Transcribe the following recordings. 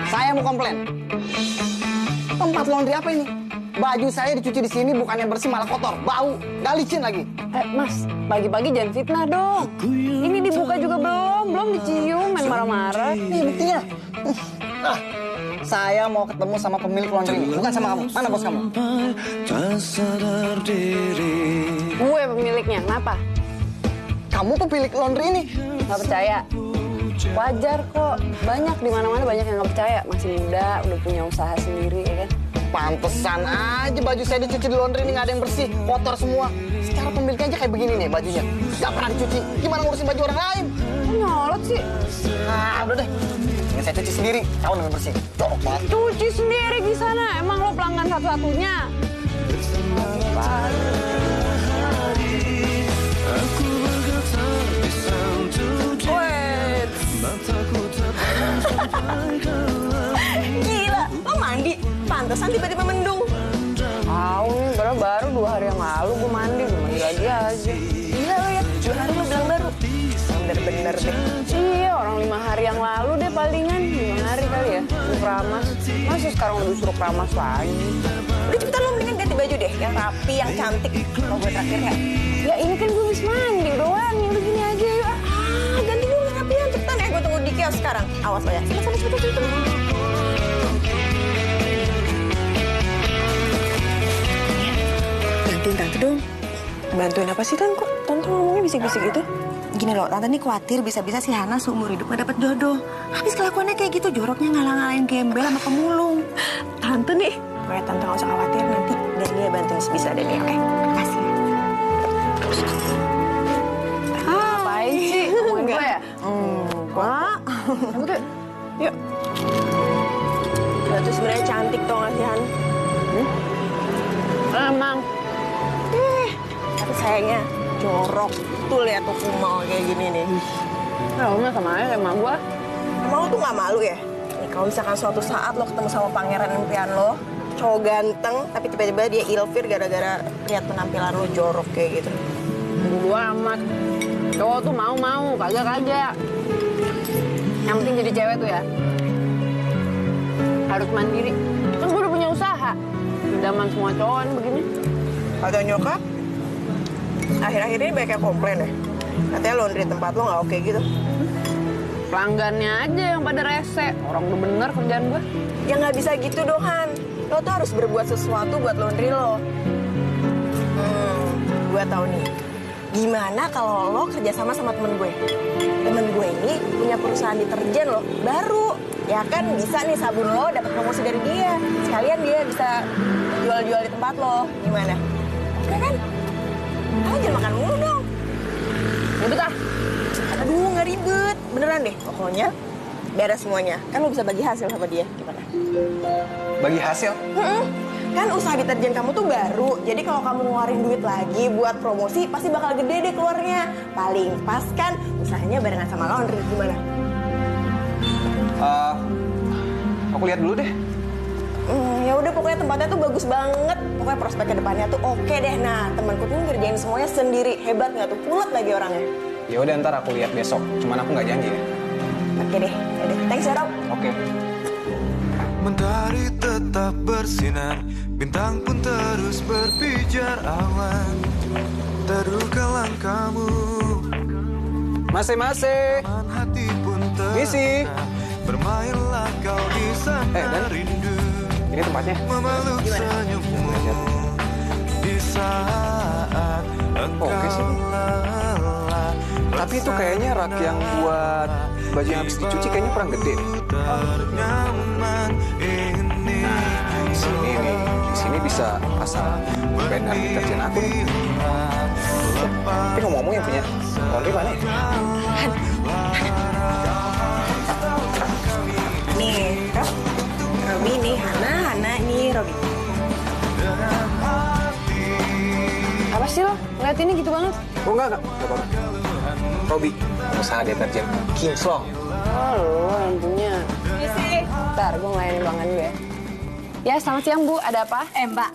Saya mau komplain. Tempat laundry apa ini? Baju saya dicuci di sini bukannya bersih malah kotor, bau, nggak licin lagi. Mas, pagi-pagi jangan fitnah dong. Ini dibuka juga belum dicium, main marah-marah. Nih buktinya. Nah, saya mau ketemu sama pemilik laundry ini, bukan sama kamu. Mana bos kamu? Gue pemiliknya, kenapa? Kamu pemilik laundry ini. Gak percaya? Wajar kok, banyak di mana-mana banyak yang nggak percaya. Masih muda, udah punya usaha sendiri, ya kan? Pantesan aja baju saya dicuci di laundry ini nggak ada yang bersih, kotor semua. Secara pemiliknya aja kayak begini nih bajunya, nggak pernah dicuci. Gimana ngurusin baju orang lain? Kok nyolot sih? Nah, udah deh. Ini saya cuci sendiri, tahu lebih bersih. Jorok banget. Cuci sendiri di sana, emang lo pelanggan satu-satunya? Gila, lo mandi? Pantesan tiba-tiba mendung. Tahu nih, baru 2 hari yang lalu gue mandi lagi aja. Gila lo ya, 2 hari lo bilang baru. Bener-bener deh. Iya, orang 5 hari yang lalu deh palingan. 5 hari kali ya, suruh keramas. Masa sekarang udah suruh keramas lagi? Udah cepetan lo mendingan ganti baju deh, yang rapi, yang cantik. Kalau gue terakhir ya. Ya ini kan gue habis mandi doang, ya udah gini aja yuk. Ganti dulu yang rapi, yang cepetan ya. Gue tunggu di kios sekarang. Awas lo ya. Cepet. Bantuin Tante dong. Bantuin apa sih Tante? Kok Tante ngomongnya bisik-bisik gitu? Gini loh, Tante nih khawatir bisa-bisa si Hana seumur hidup gak dapet jodoh. Habis kelakuannya kayak gitu, joroknya ngalang-ngalain gembel sama pemulung. Tante nih, pokoknya Tante gak usah khawatir, nanti Dania bantuin sebisa Dania, oke? Makasih ya. Ngapain sih? Ngomongin gue ya? Enggak. Udah, Yuk. Dia tuh sebenarnya cantik tau gak sih Han? emang. Tapi sayangnya jorok. Tuh lihat tuh kumal kayak gini nih. Ya udah sama aja kayak emak gue. Emang lo tuh gak malu ya? Nih kalau misalkan suatu saat lo ketemu sama pangeran impian lo, cowok ganteng, tapi tiba-tiba dia ilfir gara-gara lihat penampilan lo jorok kayak gitu. Gue amat. Cowok tuh mau, kagak. Yang penting jadi cewek tuh ya harus mandiri. Kan gue udah punya usaha. Idaman semua cowok nih begini. Kata nyokap, akhir-akhir ini banyak yang komplain ya. Katanya laundry tempat lo gak oke gitu. Pelanggannya aja yang pada rese. Orang udah bener kerjaan gue. Ya nggak bisa gitu dong, Han. Lo tuh harus berbuat sesuatu buat laundry lo. Gue tahu nih. Gimana kalau lo kerjasama sama temen gue? Temen gue ini punya perusahaan deterjen lo, baru. Ya kan bisa nih sabun lo dapat promosi dari dia. Sekalian dia bisa jual-jual di tempat lo. Gimana? Oke kan? Kamu jangan makan mulu dong. Ribet ah. Aduh, nggak ribet. Beneran deh. Pokoknya beres semuanya. Kan lo bisa bagi hasil sama dia. Gimana? Bagi hasil? Kan usaha deterjen kamu tuh baru. Jadi kalau kamu ngeluarin duit lagi buat promosi, pasti bakal gede deh keluarnya. Paling pas kan usahanya barengan sama laundry. Gimana? Aku lihat dulu deh. Ya udah pokoknya tempatnya tuh bagus banget. Pokoknya prospek ke depannya tuh oke deh. Nah, temanku tuh ngerjain semuanya sendiri. Hebat nggak tuh? Pulet lagi orangnya. Ya udah ntar aku lihat besok. Cuman aku nggak janji ya. Oke deh. Yaudah. Thanks ya, Rob. Oke. Mentari tetap bersinar, bintang pun terus berpijar awan. Terduga langkahmu, Masih. hati pun Misi. terangkat. Bermainlah kau di sana Dan rindu, ini tempatnya. memeluk senyummu di saat engkau Oke sih. lelah. Tapi itu kayaknya rak yang buat baju yang habis dicuci kayaknya kurang gede deh. Ternyaman ini. Di sini bisa pasang banner deterjen aku nih. Tapi ngomong-ngomong yang punya laundry mana ya? Nih, Rob. Robi nih, Hana nih, Robi. Apa sih lo? Ngeliatinnya gitu banget. Oh enggak apa-apa. Robi, usaha deterjen Kingslow. Oh lo yang punya. Ntar gue ngelayanin pelanggan gue ya. Ya selamat siang Bu, ada apa? Mbak,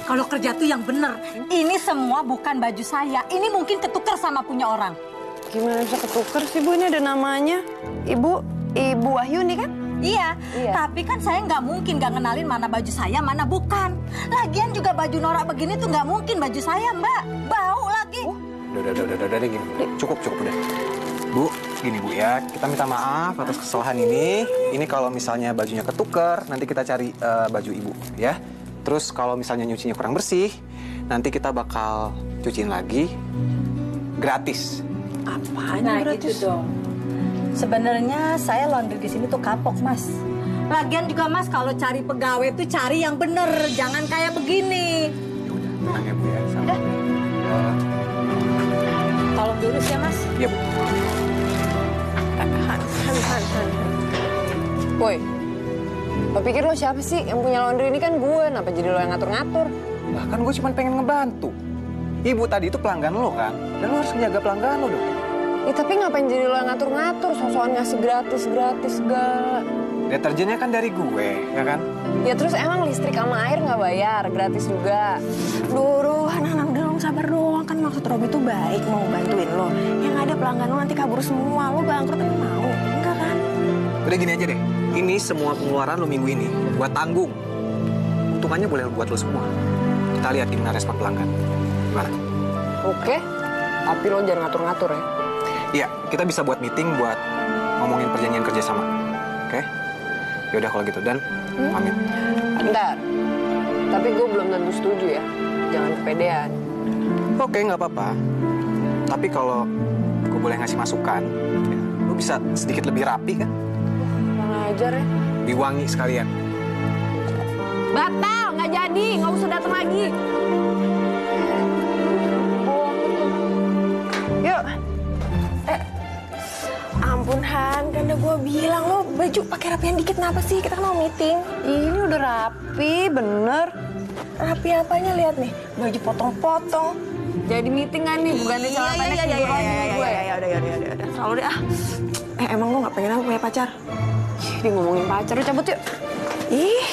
kalau kerja tuh yang bener. Ini semua bukan baju saya. Ini mungkin ketukar sama punya orang. Gimana bisa ketuker sih, Bu? Ini ada namanya. Ibu Wahyuni kan? Iya, tapi kan saya nggak mungkin nggak ngenalin mana baju saya, mana bukan. Lagian juga baju norak begini tuh nggak mungkin baju saya, Mbak. Bau lagi. Udah gini. Cukup udah. Bu, gini Bu ya, kita minta maaf atas kesalahan ini. Ini kalau misalnya bajunya ketuker, nanti kita cari baju Ibu ya. Terus kalau misalnya nyucinya kurang bersih, nanti kita bakal cuciin lagi gratis. Apaan gratis? Gitu dong. Sebenarnya saya laundry di sini tuh kapok, Mas. Lagian juga Mas kalau cari pegawai tuh cari yang bener, jangan kayak begini. Tenang ya Bu ya. Udah. Tolong dulu sih ya, Mas. Iya Bu. Han. Boy, lo pikir lo siapa sih? Yang punya laundry ini kan gue, kenapa jadi lo yang ngatur-ngatur? Lah kan gue cuma pengen ngebantu. Ibu tadi itu pelanggan lo kan, dan lo harus menjaga pelanggan lo dong. Ya tapi ngapain jadi lo yang ngatur-ngatur? So-soan ngasih gratis segala. Deterjennya kan dari gue, ya kan? Ya terus emang listrik sama air nggak bayar, gratis juga. Duh, anak-anak udah dong, sabar doang. Kan maksud Robi tuh baik, mau bantuin lo. Yang ada pelanggan lo nanti kabur semua, lo bangkrut emang mau? Enggak kan? Udah gini aja deh, ini semua pengeluaran lo minggu ini, gue tanggung. Untungannya boleh buat lo semua. Kita lihat gimana respon pelanggan. Gimana? Oke, tapi lo jangan ngatur-ngatur ya. Iya, kita bisa buat meeting buat ngomongin perjanjian kerjasama. Oke? Yaudah kalau gitu, Dan, pamit. Bentar, tapi gue belum tentu setuju ya. Jangan kepedean. Oke, nggak apa-apa. Tapi kalau gue boleh ngasih masukan, ya, lo bisa sedikit lebih rapi kan? Kurang ajar ya. Lebih wangi sekalian. Batal, nggak jadi, nggak usah datang lagi. Yuk. Ampun Han, kan udah gue bilang lo baju pakai rapian dikit kenapa sih? Kita kan mau meeting. Ini udah rapi, bener. Rapi apanya lihat nih, baju potong-potong. Jadi meeting kan nih, bukannya celana pendek tidur lagi sama gue. Ya udah. Selalu deh ah. Emang lo nggak pengen apa punya pacar? Dia ngomongin pacar, udah cabut yuk. Ih.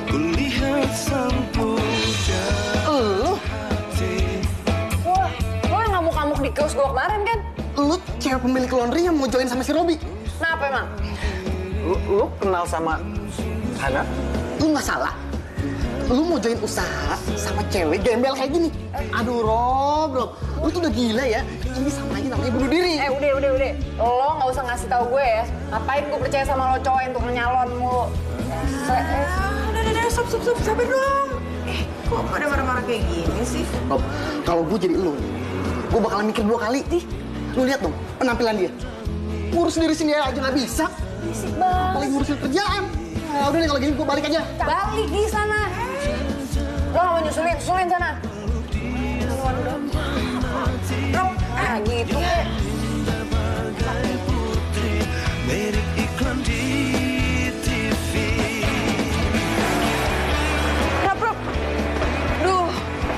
Kulihat sang puja Wah, lo yang ngamuk-ngamuk di kios gue kemarin kan? Lu cewek pemilik laundry yang mau join sama si Robi. Kenapa emang? Lu kenal sama Hana? Lu nggak salah. Lu mau join usaha sama cewek gembel kayak gini. Aduh Rob, lu tuh udah gila ya. Ini sama aja namanya bunuh diri. Udah. Lo nggak usah ngasih tahu gue ya. Ngapain gue percaya sama lo cowok untuk nyalon mulu. Udah, stop, sabar dong. Kok pada marah-marah kayak gini sih? Rob, kalau gue jadi lu, gue bakalan mikir 2 kali. Lu lihat dong penampilan dia. Ngurus diri sendiri aja nggak bisa. Bisik banget. Apalagi ngurusin kerjaan. Nah, udah nih kalau gini gue balik aja. Balik di sana. Lo nggak mau nyusulin sana. Nah gitu kek. Mirip iklan di TV. Rob. Duh,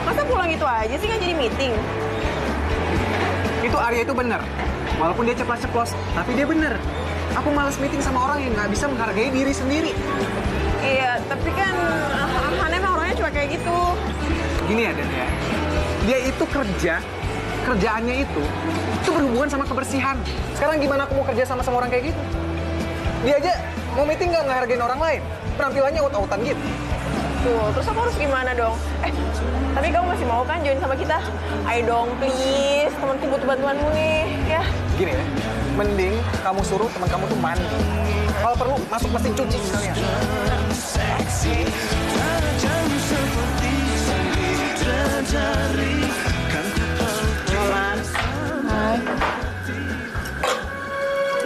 masa pulang itu aja sih nggak jadi meeting? Itu Arya itu bener. Walaupun dia ceplos-ceplos, tapi dia bener. Aku malas meeting sama orang yang nggak bisa menghargai diri sendiri. Iya, tapi kan Han emang orangnya cuma kayak gitu. Gini ya, Dan ya. Dia itu kerjaannya itu berhubungan sama kebersihan. Sekarang gimana aku mau kerja sama orang kayak gitu? Dia aja mau meeting nggak ngehargain orang lain. Penampilannya out-outan gitu. Tuh, terus aku harus gimana dong? Tapi kamu masih mau kan join sama kita? Ayo dong, please. Temanku butuh bantuanmu nih, ya. Gini ya, mending kamu suruh teman kamu tuh mandi. Kalau perlu masuk mesin cuci sekalian. Seksi, tajam seperti bidadari. Kan Hai.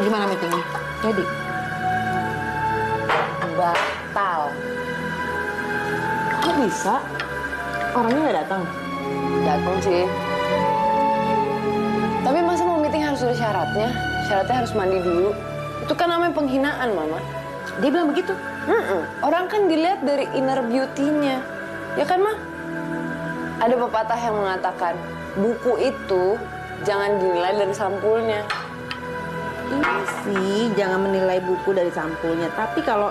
Gimana meetingnya? Jadi. Batal. Kok bisa? Orangnya nggak datang? Datang sih. Tapi masa mau meeting harus ada syaratnya? Syaratnya harus mandi dulu. Itu kan namanya penghinaan, Mama. Dia bilang begitu? Orang kan dilihat dari inner beauty-nya. Ya kan, Ma? Ada pepatah yang mengatakan, buku itu jangan dinilai dari sampulnya. Iya sih, jangan menilai buku dari sampulnya. Tapi kalau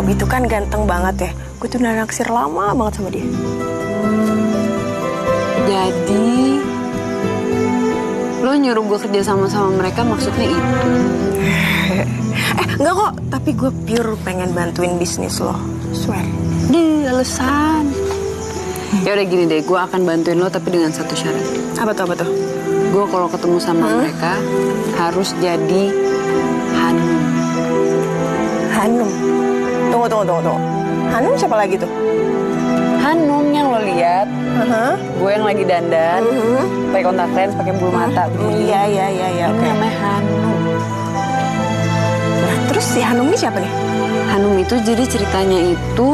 Robi itu kan ganteng banget ya. Gue tuh udah naksir lama banget sama dia. Jadi lo nyuruh gue kerja sama mereka maksudnya itu? Enggak kok, tapi gue pure pengen bantuin bisnis lo. Swear. Di alasan. Ya udah gini deh, gue akan bantuin lo tapi dengan satu syarat. Apa tuh? Gue kalau ketemu sama mereka harus jadi Hanum. Hanum. Tunggu. Hanum siapa lagi tuh? Hanum yang lo lihat, gue yang lagi dandan, pakai kontak lens, pakai bulu mata. Iya, Ini oke. namanya Hanum. Nah, terus si Hanum ini siapa nih? Hanum itu jadi ceritanya itu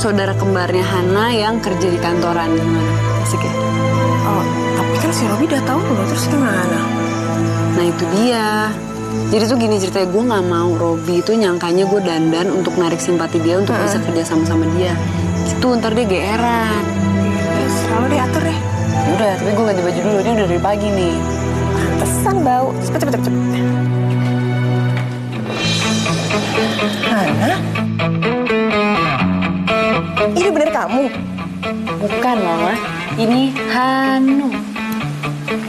saudara kembarnya Hana yang kerja di kantoran. Gimana? Asik ya? Oh, tapi kan si Robi udah tahu loh, terus gimana? Nah itu dia. Jadi tuh gini ceritanya, gue gak mau Robi itu nyangkanya gue dandan untuk narik simpati dia untuk bisa kerja sama dia. Itu ntar dia geeran. Ya, selalu deh, atur deh. Udah, tapi gue ganti baju dulu, dia udah dari pagi nih. Pantesan bau. Cepet. Hana? Ini bener kamu? Bukan Mama, ini Hanum.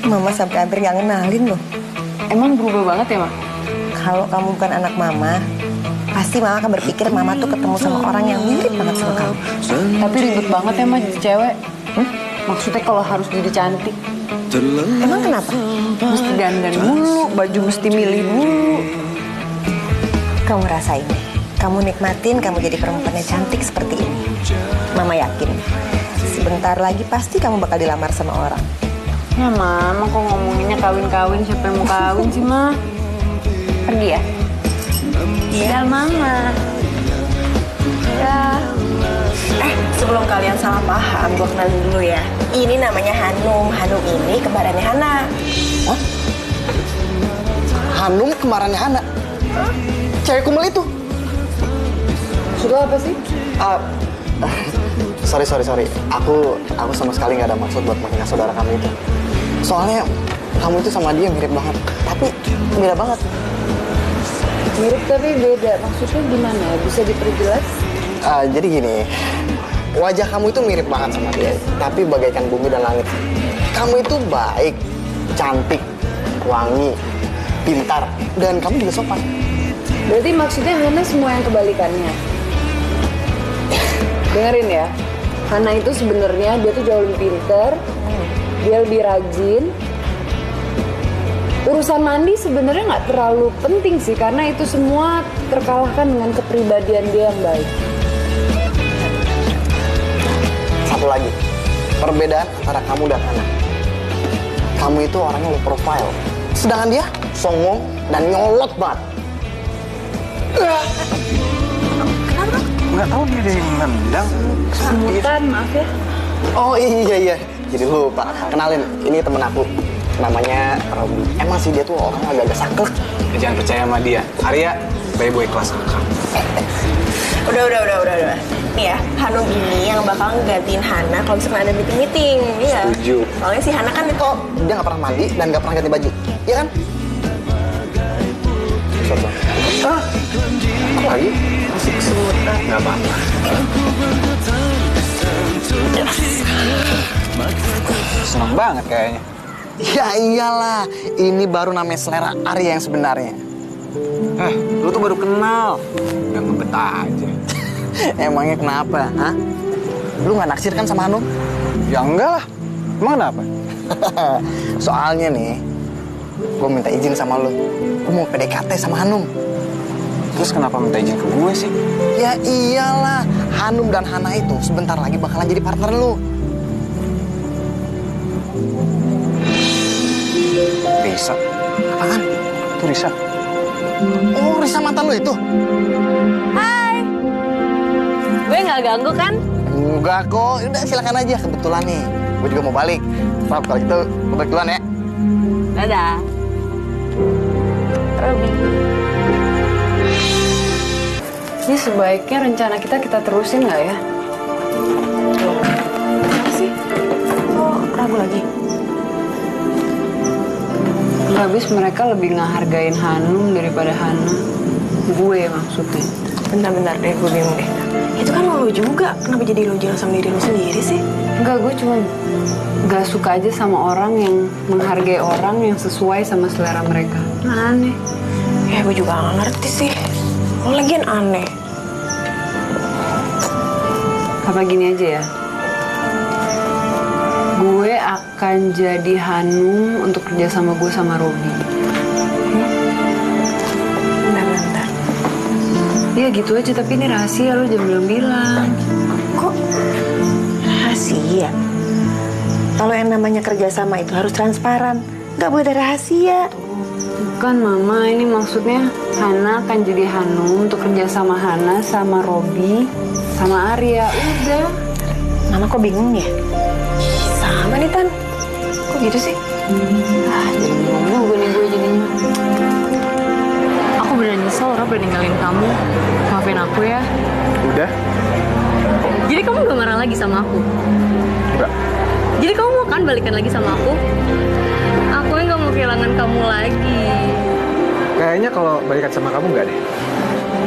Mama sampai hampir nggak ngenalin loh. Emang berubah banget ya, Ma? Kalau kamu bukan anak mama, pasti mama akan berpikir mama tuh ketemu sama orang yang mirip banget sama kamu. Tapi ribet banget ya, Ma, jadi cewek. Maksudnya kalau harus jadi cantik, Emang kenapa? mesti dandan dulu, baju mesti milih dulu. Kamu rasain. Kamu nikmatin kamu jadi perempuan yang cantik seperti ini. Mama yakin. Sebentar lagi pasti kamu bakal dilamar sama orang. Ya, Mama kok ngomonginnya kawin-kawin, siapa yang mau kawin sih, Ma? Pergi ya? Iya, Mama. Ya. Sebelum kalian salah paham, gue kenalin dulu ya. Ini namanya Hanum. Hanum ini kembarannya Hana. Hah? Hanum kembarannya Hana? Cewek kumel itu? Maksud lo apa sih? Sorry. Aku sama sekali nggak ada maksud buat menghina saudara kamu itu. Soalnya kamu itu sama dia mirip banget. Tapi beda banget. Mirip tapi beda. Maksudnya gimana? Bisa diperjelas? Jadi gini, wajah kamu itu mirip banget sama dia. Tapi bagaikan bumi dan langit. Kamu itu baik, cantik, wangi, pintar, dan kamu juga sopan. Berarti maksudnya Hana semua yang kebalikannya. Dengerin ya, Hana itu sebenarnya dia tuh jauh lebih pinter, dia lebih rajin. Urusan mandi sebenarnya nggak terlalu penting sih, karena itu semua terkalahkan dengan kepribadian dia yang baik. Satu lagi, perbedaan antara kamu dan Hana. Kamu itu orangnya low profile, sedangkan dia songong dan nyolot banget. Nggak tahu dia ada yang nendang. Semutan, maaf ya. Oh iya, jadi lupa. Kenalin, ini temen aku. Namanya Robi. Emang sih dia tuh orangnya agak-agak saklek. Jangan percaya sama dia. Arya, playboy kelas kakak. Udah. Nih ya, Hanum ini yang bakal ngegantiin Hana kalau misalkan ada meeting-meeting. Iya. Setuju. Soalnya si Hana kan itu Dia nggak pernah mandi dan nggak pernah ganti baju. Iya kan? Kok lagi? Masih kesemutan. Nggak apa-apa. Senang banget kayaknya. Ya iyalah, ini baru namanya selera Arya yang sebenarnya. Lu tuh baru kenal. Udah ngebet aja. Emangnya kenapa? Hah? Lu nggak naksir kan sama Hanum? Ya enggak lah. Emang kenapa? Soalnya nih, gue minta izin sama lu. Gue mau PDKT sama Hanum. Terus kenapa minta izin ke gue sih? Ya iyalah, Hanum dan Hana itu sebentar lagi bakalan jadi partner lu. Risa. Apaan? Tuh Risa. Oh, Risa mantan lu itu? Hai. Gue nggak ganggu kan? Enggak kok, udah silakan aja. Kebetulan nih, gue juga mau balik. Maaf kalau gitu, gue balik duluan ya. Dadah. Robi. Ini sebaiknya rencana kita terusin nggak ya? Apa sih? Oh, ragu lagi. Habis mereka lebih ngehargain Hanum daripada Hana. Gue maksudnya. Bentar-bentar deh, gue bingung deh. Itu kan lo juga, kenapa jadi lo jelas sama diri lo sendiri sih? Enggak, gue cuma gak suka aja sama orang yang menghargai orang yang sesuai sama selera mereka. Aneh. Ya gue juga gak ngerti sih. Lo lagian aneh. Apa gini aja ya? Gue akan jadi Hanum untuk kerja sama gue sama Robi. Bentar-bentar. Iya gitu aja, tapi ini rahasia, lo jangan bilang-bilang. Kok rahasia? Kalau yang namanya kerjasama itu harus transparan. Gak boleh ada rahasia. Bukan Mama, ini maksudnya Hana akan jadi Hanum untuk kerja sama Hana, sama Robi, sama Arya. Udah. Mama kok bingung ya? Sama nih Tan. Kok gitu sih? Jadi bingung juga nih gue jadinya. Aku beneran nyesel Rob udah ninggalin kamu. Maafin aku ya. Udah? Jadi kamu gak marah lagi sama aku? Enggak. Jadi kamu mau kan balikan lagi sama aku? Aku yang gak mau kehilangan kamu lagi. Kayaknya kalau balikan sama kamu enggak deh.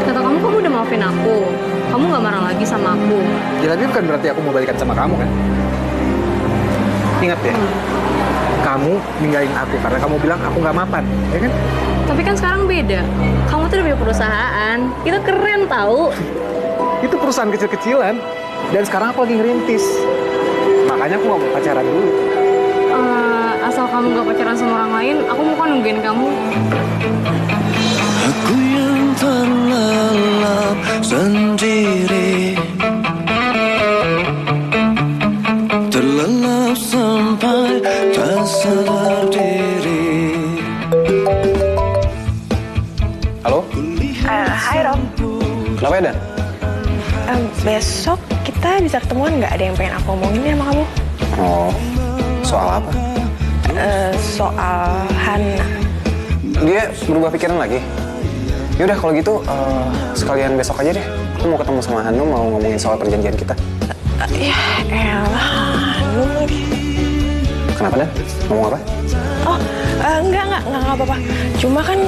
Kata kamu udah maafin aku. Kamu gak marah lagi sama aku. Ya tapi bukan berarti aku mau balikan sama kamu kan? Ingat ya, kamu ninggalin aku karena kamu bilang aku nggak mapan, ya kan? Tapi kan sekarang beda. Kamu tuh udah punya perusahaan. Itu keren tahu. Itu perusahaan kecil-kecilan, dan sekarang aku lagi ngerintis. Makanya aku nggak mau pacaran dulu. Asal kamu gak pacaran sama orang lain, aku mau kan nungguin kamu. Aku yang terlelap sendiri, terlelap sampai tak sadar diri. Halo? Hai Rob. Kenapa ya, Dan? Besok kita bisa ketemuan nggak? Ada yang pengen aku omongin ya sama kamu? Oh, soal apa? Soal Hana. Dia berubah pikiran lagi? Yaudah kalau gitu, sekalian besok aja deh. Aku mau ketemu sama Hanum, mau ngomongin soal perjanjian kita. Ya elah, Hanum lagi. Kenapa, Dan? Ngomong apa? Oh, enggak apa-apa. Cuma kan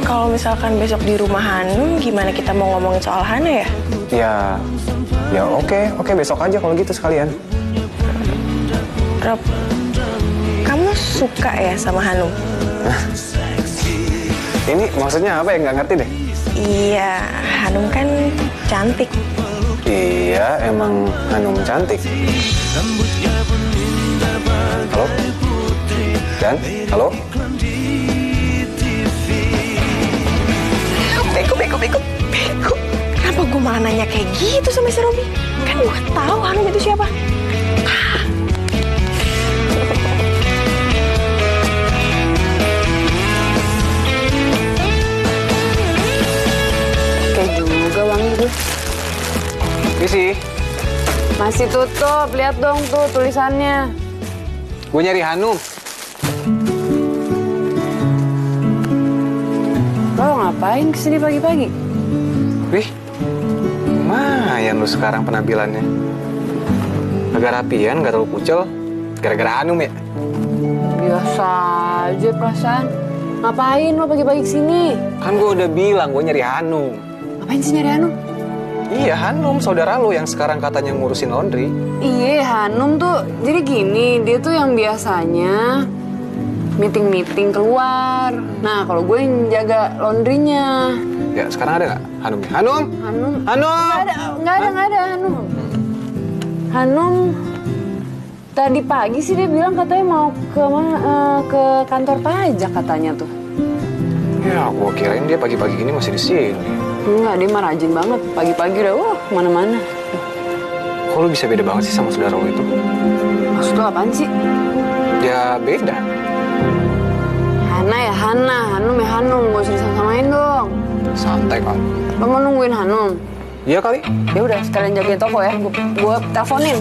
kalau misalkan besok di rumah Hanum, gimana kita mau ngomongin soal Hana ya? Ya oke, besok aja kalau gitu sekalian. Rob, kamu suka ya sama Hanum? Ini maksudnya apa ya? Nggak ngerti deh. Iya, Hanum kan cantik. Iya, emang Hanum cantik. Halo? Dan? Halo? Beko. Kenapa gue malah nanya kayak gitu sama si Robi? Kan gue tahu Hanum itu siapa. Kayak juga wangi tuh. Isi, Masih tutup, lihat dong tuh tulisannya. gue nyari Hanum. Lo ngapain kesini pagi-pagi? Wih, lumayan lu sekarang penampilannya. Agak rapian, gak terlalu kucel. Gara-gara Hanum ya? Biasa aja perasaan. Ngapain lo pagi-pagi kesini? Kan gue udah bilang gue nyari Hanum. Ngapain sih nyari Hanum? Iya, Hanum, saudara lo yang sekarang katanya ngurusin laundry. Iya, Hanum tuh jadi gini, dia tuh yang biasanya meeting keluar. Nah, kalau gue yang jaga laundrynya. Ya, sekarang ada nggak Hanumnya? Hanum? Hanum? Hanum! Nggak ada Hanum. Hanum tadi pagi sih dia bilang katanya mau ke kantor pajak katanya tuh. Ya, gue kirain dia pagi-pagi gini masih di sini. Enggak, dia mah rajin banget. Pagi-pagi udah kemana-mana. Kok lu bisa beda banget sih sama saudara lo itu? Maksud lo apaan sih? Ya beda. Hana ya Hana, Hanum ya Hanum. Gak usah disamain dong. Santai kan? Lo mau nungguin Hanum? Iya kali. Ya udah, sekalian jagain toko ya. Gue teleponin.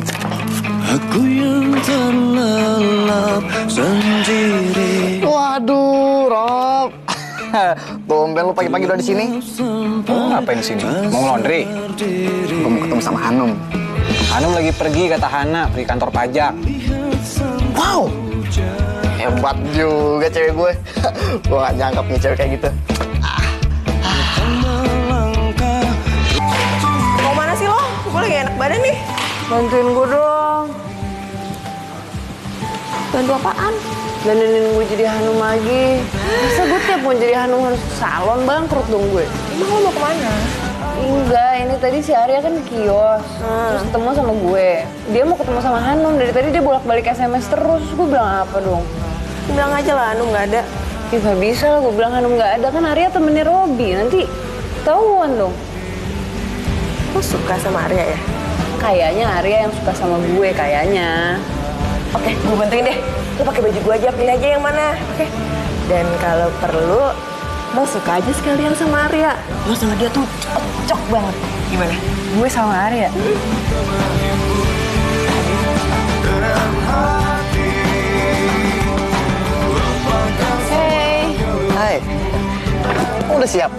Aku yang terlelap sendiri. Waduh, Rob. Tumben lu pagi-pagi udah di sini. Lo ngapain di sini? Mau laundry? Gue mau ketemu sama Hanum. Hanum lagi pergi, kata Hana, pergi kantor pajak. Wow, hebat juga cewek gue. Gue gak nyangka punya cewek kayak gitu. lagi enak badan nih. Bantuin gue dong. Bantu apaan? Dandanin gue jadi Hanum lagi. Masa gue tiap mau jadi Hanum harus ke salon, bangkrut dong gue. Emang lo mau kemana? Enggak, ini tadi si Arya kan ke kios. Terus ketemu sama gue. Dia mau ketemu sama Hanum, dari tadi dia bolak-balik SMS terus. Gue bilang apa dong? Bilang aja lah, Hanum nggak ada. Ya gak bisa lah, gue bilang Hanum gak ada. Kan Arya temennya Robby, nanti ketahuan dong. Lo suka sama Arya ya? Kayaknya Arya yang suka sama gue, kayaknya. Oke, gue bantuin deh. Lo pakai baju gue aja, pilih aja yang mana. Oke. Dan kalau perlu, lo suka aja sekalian sama Arya. Lo sama dia tuh cocok banget. Gimana? Gue sama Arya. Hey, Hai. Kamu udah siap?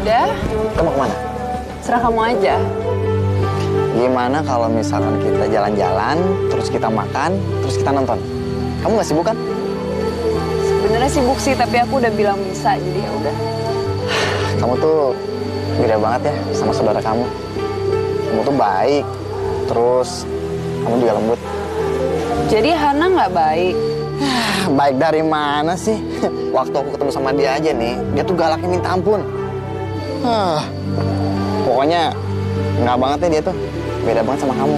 udah? Kamu kemana? Serah kamu aja. Gimana kalau misalkan kita jalan-jalan, terus kita makan, terus kita nonton? Kamu nggak sibuk kan? Sebenarnya sibuk sih, tapi aku udah bilang bisa, jadi ya udah. Kamu tuh beda banget ya sama saudara kamu. Kamu tuh baik, terus kamu juga lembut. Jadi Hana nggak baik. Baik dari mana sih? Waktu aku ketemu sama dia aja nih, dia tuh galaknya minta ampun. Pokoknya nggak banget ya dia tuh. Beda banget sama kamu.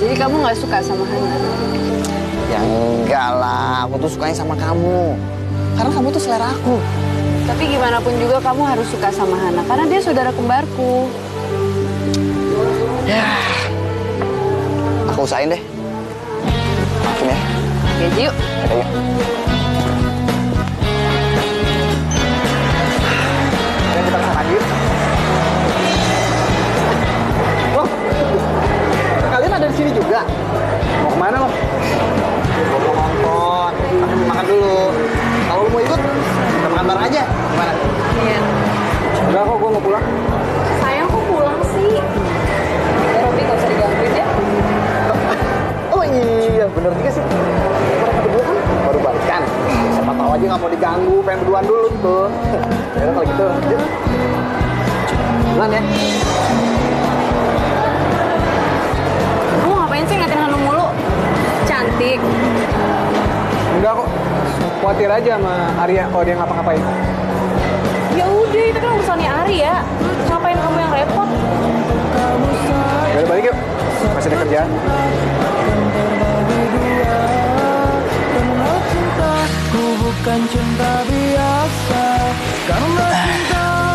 Jadi kamu nggak suka sama Hana? Ya enggak lah, aku tuh sukanya sama kamu. Karena kamu tuh selera aku. Tapi gimana pun juga kamu harus suka sama Hana, karena dia saudara kembarku. Ya, aku usahain deh. Maafin ya. Ya, yuk. Ada yuk. Ayo kita kesana yuk. Wah, kalian ada di sini juga? Mau kemana lo? Mau nonton, tapi makan dulu. Kalau lo mau ikut, kita makan bareng aja. Gimana? Iya. Enggak kok, gue mau pulang. Sayang kok pulang sih? Ya, Robby nggak usah digangguin ya. Oh iya, bener juga sih. Mereka berdua kan baru balikan. Siapa tahu aja nggak mau diganggu, pengen berduaan dulu tuh. Ya udah kalau gitu, yuk. Jalan ya. Kamu ngapain sih ngatain Hanum mulu? Cantik. Enggak kok. Khawatir aja sama Arya kalau dia ngapa-ngapain. Ya udah, itu kan urusannya Arya. Ngapain kamu yang repot? Ya udah balik yuk. Masih ada kerjaan.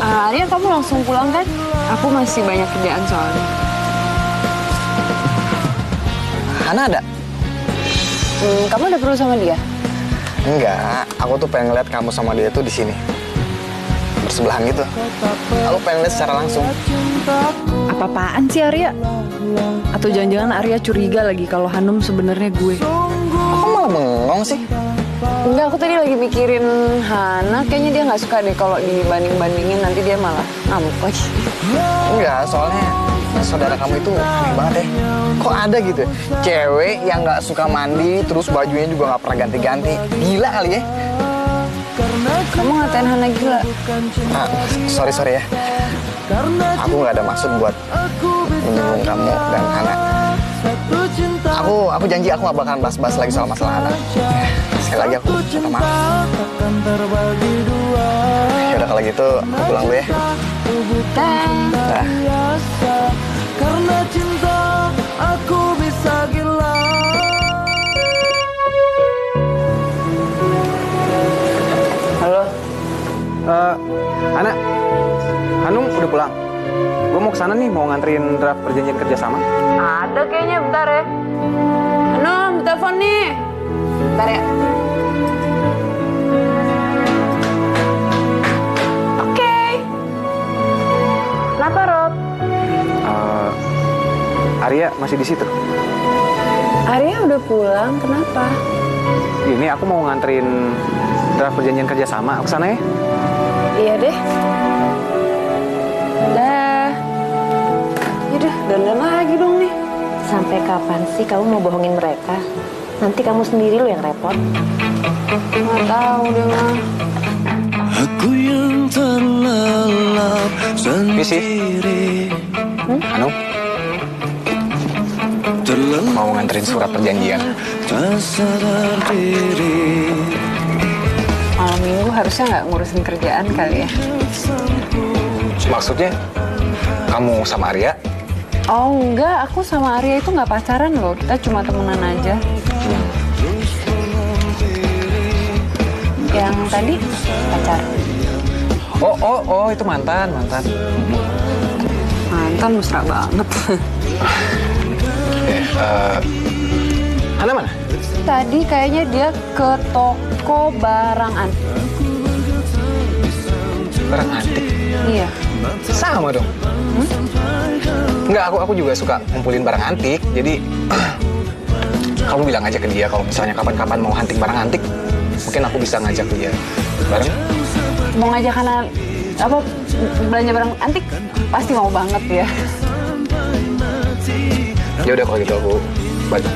Arya, kamu langsung pulang kan? Aku masih banyak kerjaan soalnya. Hana ada? Kamu ada perlu sama dia? Enggak, aku tuh pengen ngeliat kamu sama dia tuh di sini. Bersebelahan gitu. Aku pengen lihat secara langsung. Apa-apaan sih Arya? Atau jangan-jangan Arya curiga lagi kalau Hanum sebenarnya gue? Kok malah bengong sih? Enggak, aku tadi lagi mikirin Hana. Kayaknya dia nggak suka deh kalau dibanding-bandingin, nanti dia malah ngamuk lagi. Enggak, soalnya saudara kamu itu aneh banget ya. Kok ada gitu? Cewek yang nggak suka mandi, terus bajunya juga nggak pernah ganti-ganti. Gila kali ya? Kamu ngatain Hana gila? Ah, sorry ya. Aku nggak ada maksud buat menyinggung kamu dan Hana. Aku janji aku nggak bakalan bahas-bahas lagi soal masalah Hana. Sekali lagi aku minta maaf. Ya udah kalau gitu aku pulang dulu ya. Dah. Karena cinta aku bisa gila. Halo. Ana. Hanum udah pulang. Gue mau kesana nih, mau nganterin draft perjanjian kerjasama. Ada kayaknya, bentar ya. Hanum, telepon nih. Bentar ya. Oke. Kenapa, Rob? Arya masih di situ. Arya udah pulang, kenapa? Ini aku mau nganterin draft perjanjian kerjasama. Aku kesana ya. Iya deh. Dah. Yaudah, dandan lagi dong nih. Sampai kapan sih kamu mau bohongin mereka? Nanti kamu sendiri lo yang repot. Nggak tahu deh, mah. Aku yang terlelap Misi. sendiri. Hanum, mau nganterin surat perjanjian. Malam minggu harusnya nggak ngurusin kerjaan kali ya? Maksudnya kamu sama Arya? Oh enggak, aku sama Arya itu nggak pacaran loh. Kita cuma temenan aja. Yang tadi pacar. Oh, itu mantan. Mantan mesra banget. Hana mana? Tadi kayaknya dia ke toko barang antik. Barang antik? Iya. Sama dong. Enggak, aku juga suka ngumpulin barang antik. Jadi kamu bilang aja ke dia kalau misalnya kapan-kapan mau hunting barang antik, mungkin aku bisa ngajak dia bareng. Mau ngajak Hana apa belanja barang antik? Pasti mau banget ya. Ya udah kalau gitu aku bantu.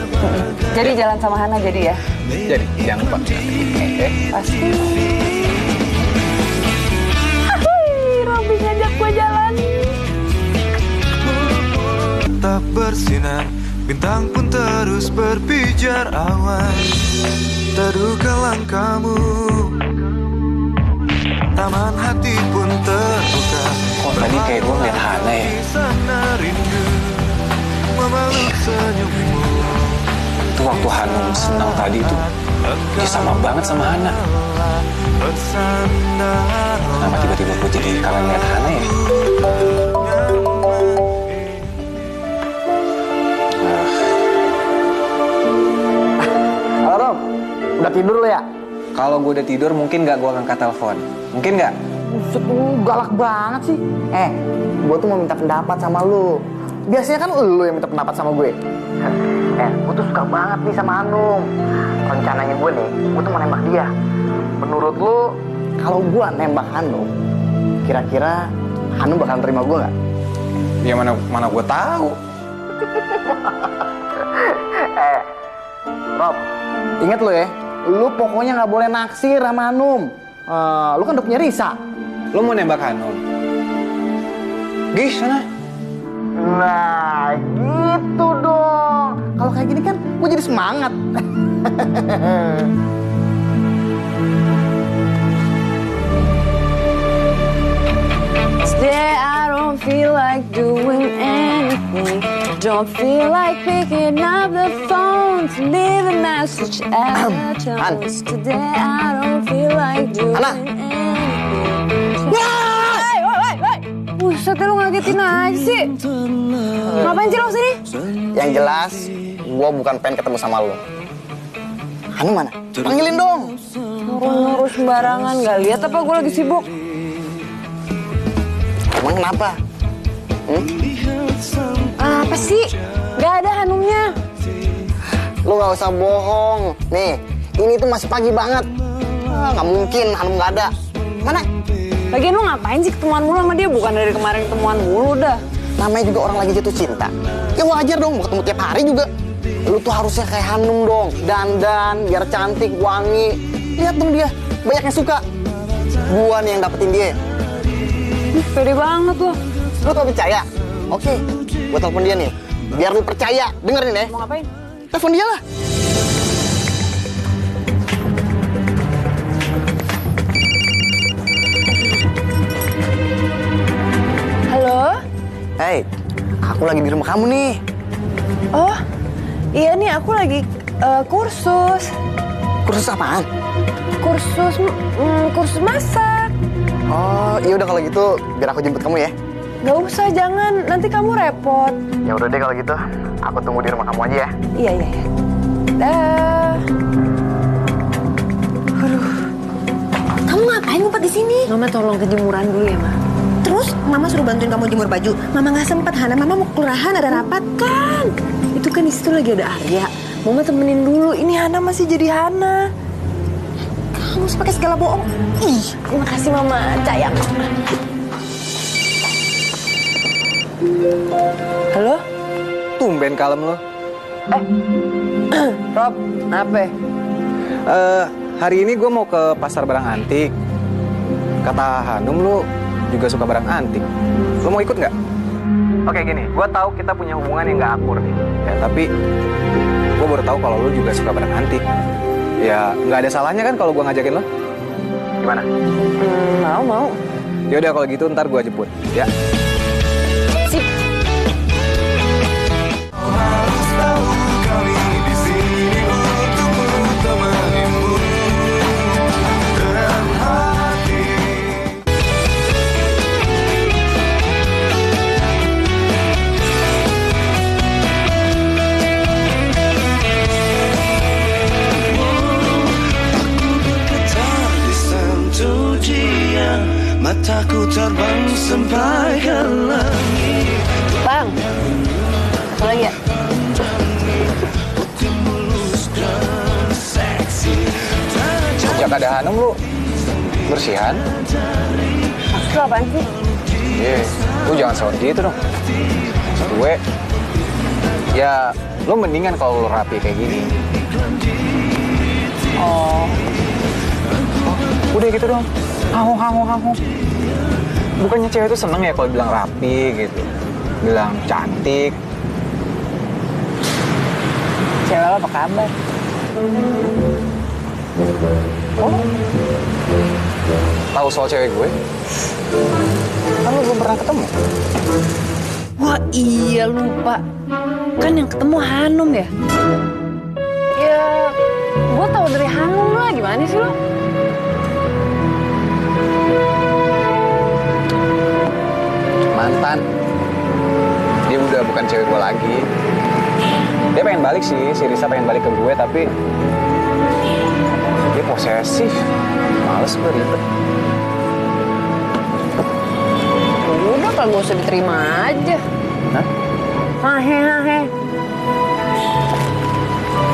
Jadi jalan sama Hana jadi ya? Jadi jangan lupa. Oke. Pasti. Robby ngajak gue jalan. Tak bersinar, bintang pun terus berpijar awan. Terduga langkahmu, taman hati pun terbuka. Kok tadi kayak gue ngeliat Hana ya? Sana rindu memeluk senyummu. Itu waktu Hanum senang tadi tuh, dia sama banget sama Hana. Kenapa tiba-tiba gue jadi kangen ngeliat Hana ya? Halo Rob, udah tidur lo ya? Kalau gue udah tidur mungkin nggak gue ngangkat telepon. Mungkin nggak? Buset, lu galak banget sih. Gue tuh mau minta pendapat sama lu. Biasanya kan lu yang minta pendapat sama gue. Gue tuh suka banget nih sama Hanum. Rencananya gue nih, gue tuh mau nembak dia. Menurut lu, kalau gue nembak Hanum, kira-kira Hanum bakal terima gue nggak? Ya mana gue tahu. Rob, inget lu ya, lu pokoknya nggak boleh naksir sama Hanum. Lu kan udah punya Risa. Lu mau nembak Hanum? Gih, sana. Nah, gitu dong. Kalau kayak gini kan gue jadi semangat. Today I don't feel like doing anything. Don't feel like picking up the phone to leave a message at the tone. Today I don't feel like doing anything. Woi. Buset, lu ngagetin aja sih. Ngapain sih lo sini? Yang jelas, gue bukan pengen ketemu sama lu. Hanum mana? Panggilin dong. Ngurus sembarangan, gak lihat apa gue lagi sibuk? Emang kenapa? Apa sih? Gak ada Hanumnya. Lu gak usah bohong. Nih, ini tuh masih pagi banget. Gak mungkin Hanum gak ada. Mana? Lagian lu ngapain sih ketemuan mulu sama dia? Bukan dari kemarin ketemuan mulu dah. Namanya juga orang lagi jatuh cinta. Ya wajar dong, mau ketemu tiap hari juga. Lu tuh harusnya kayak Hanum dong. Dandan, biar cantik, wangi. Lihat dong dia, banyak yang suka. Gua nih yang dapetin dia. Pede banget lo. Lu gak percaya? Oke, gua telepon dia nih. Biar lu percaya. Dengerin ya. Mau ngapain? Telepon dia lah. Halo? Hey, aku lagi di rumah kamu nih. Oh, iya nih aku lagi kursus. Kursus apaan? Kursus masak. Oh, iya udah kalau gitu biar aku jemput kamu ya. Gak usah, jangan. Nanti kamu repot. Ya udah deh kalau gitu. Aku tunggu di rumah kamu aja ya. Iya. Dah. Aduh. Kamu ngapain ngumpet di sini? Mama tolong ke jemuran dulu ya, Ma. Terus Mama suruh bantuin kamu jemur baju. Mama nggak sempet, Hana. Mama mau kelurahan, ada rapat kan? Itu kan di situ lagi ada Arya. Mama temenin dulu. Ini Hana masih jadi Hana. Kamu pakai segala bohong. Ih, terima kasih Mama. Sayang. Halo? Tumben kalem lo. Rob, apa? Hari ini gue mau ke pasar barang antik. Kata Hanum lu juga suka barang antik. Lo mau ikut nggak? Oke gini, gue tahu kita punya hubungan yang gak akur nih. Ya tapi gue baru tahu kalau lo juga suka barang antik. Ya nggak ada salahnya kan kalau gue ngajakin lo. Gimana? Mau. Yaudah kalau gitu ntar gue jemput, ya. Sip. Harus tahu kami di sini untuk menemanimu dengan hati. Aku bergetar di sentuh dia, mataku terbang sampai ke langit. Bang, satu lagi ya? Sejak ada Hanum lu bersihan. Maksud lo apaan sih? Iya, lu jangan selalu gitu dong. Maksud gue, ya lu mendingan kalau lu rapi kayak gini. Oh, udah gitu dong. Hangu. Bukannya cewek tuh seneng ya kalau bilang rapi gitu, bilang cantik. Cewek lo apa kabar? Oh, tahu soal cewek gue? Kan lu belum pernah ketemu. Wah iya lupa. Kan yang ketemu Hanum ya? Ya, gue tahu dari Hanum lah. Gimana sih lo? Mantan. Dia udah bukan cewek gue lagi. Dia pengen balik sih, si Risa pengen balik ke gue, tapi dia posesif. Males gue ribet. Udah kalau gak usah diterima aja. Hah? Hahe.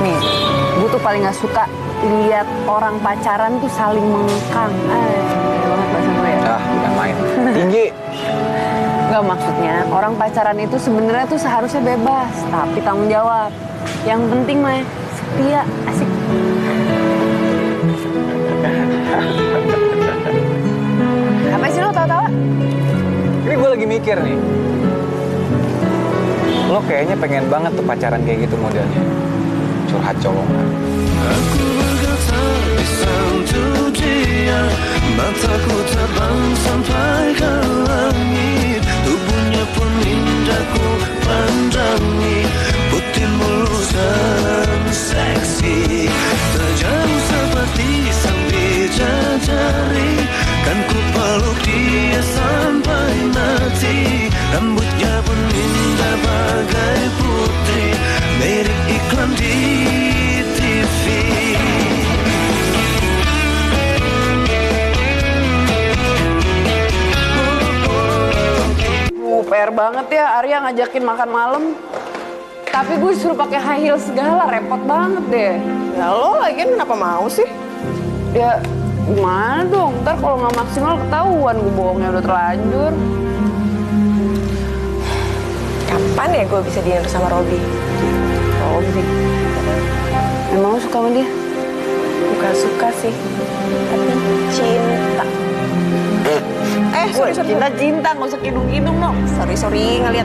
Nih, gue tuh paling gak suka lihat orang pacaran tuh saling mengekang. Banget bahasa gue ya. Jangan main. Tinggi. Gak, maksudnya orang pacaran itu sebenarnya tuh seharusnya bebas, tapi tanggung jawab. Yang penting mah setia, asik. Apa sih lo tawa-tawa? Ini gue lagi mikir nih. Lo kayaknya pengen banget tuh pacaran kayak gitu modelnya. Curhat colongan. Aku bergetar di sentuh dia, mataku terbang sampai ke langit. Tubuhnya pun indah ku pandangi, putih mulus dan seksi, tajam seperti sang bidadari. Kan ku peluk dia sampai mati, rambutnya pun indah bagai putri, mirip iklan di TV. PR banget ya Arya ngajakin makan malam. Tapi gue disuruh pakai high heel segala, repot banget deh. Ya lo lagian kenapa mau sih? Ya gimana dong, ntar kalau nggak maksimal ketahuan gue bohongnya udah terlanjur. Kapan ya gue bisa dinner sama Robi? Robi? Emang lo suka sama dia? Bukan suka sih, tapi cinta. Sorry. Cinta, nggak usah kidung-kidung dong. Sorry ngeliat.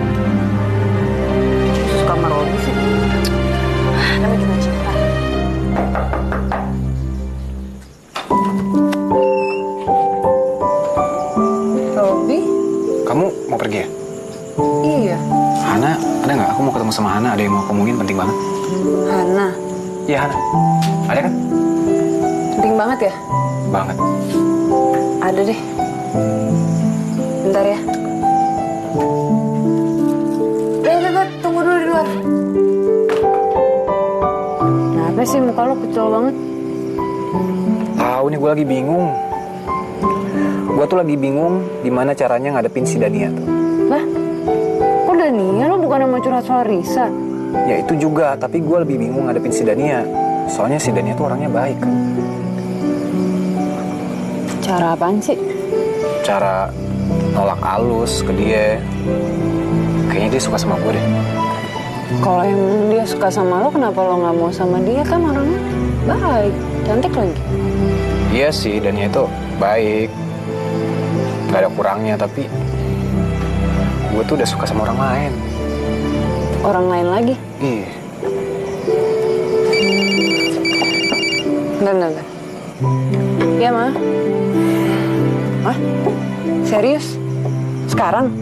Suka sama Robi sih. Namanya juga cinta. Robi? Kamu mau pergi ya? Iya. Hana, ada nggak? Aku mau ketemu sama Hana, ada yang mau aku omongin penting banget. Hana? Iya Hana. Ada kan? Penting banget ya? Banget. Ada deh. Bentar ya. Tunggu dulu di luar. Kenapa sih muka lo kecil banget? Tahu nih, gue lagi bingung. Gue tuh lagi bingung gimana caranya ngadepin si Dania tuh. Lah? Kok Dania lo bukan mau curhat soal Risa? Ya itu juga, tapi gue lebih bingung ngadepin si Dania. Soalnya si Dania tuh orangnya baik kan. Cara apaan sih? Cara nolak halus ke dia. Kayaknya dia suka sama gue deh. Kalau emang dia suka sama lo, kenapa lo nggak mau sama dia? Kan orangnya baik, cantik lagi. Iya sih, Dania itu baik. Gak ada kurangnya, tapi gue tuh udah suka sama orang lain. Orang lain lagi? Iya. Bentar. Iya, Ma. Hah? Serius? Sekarang?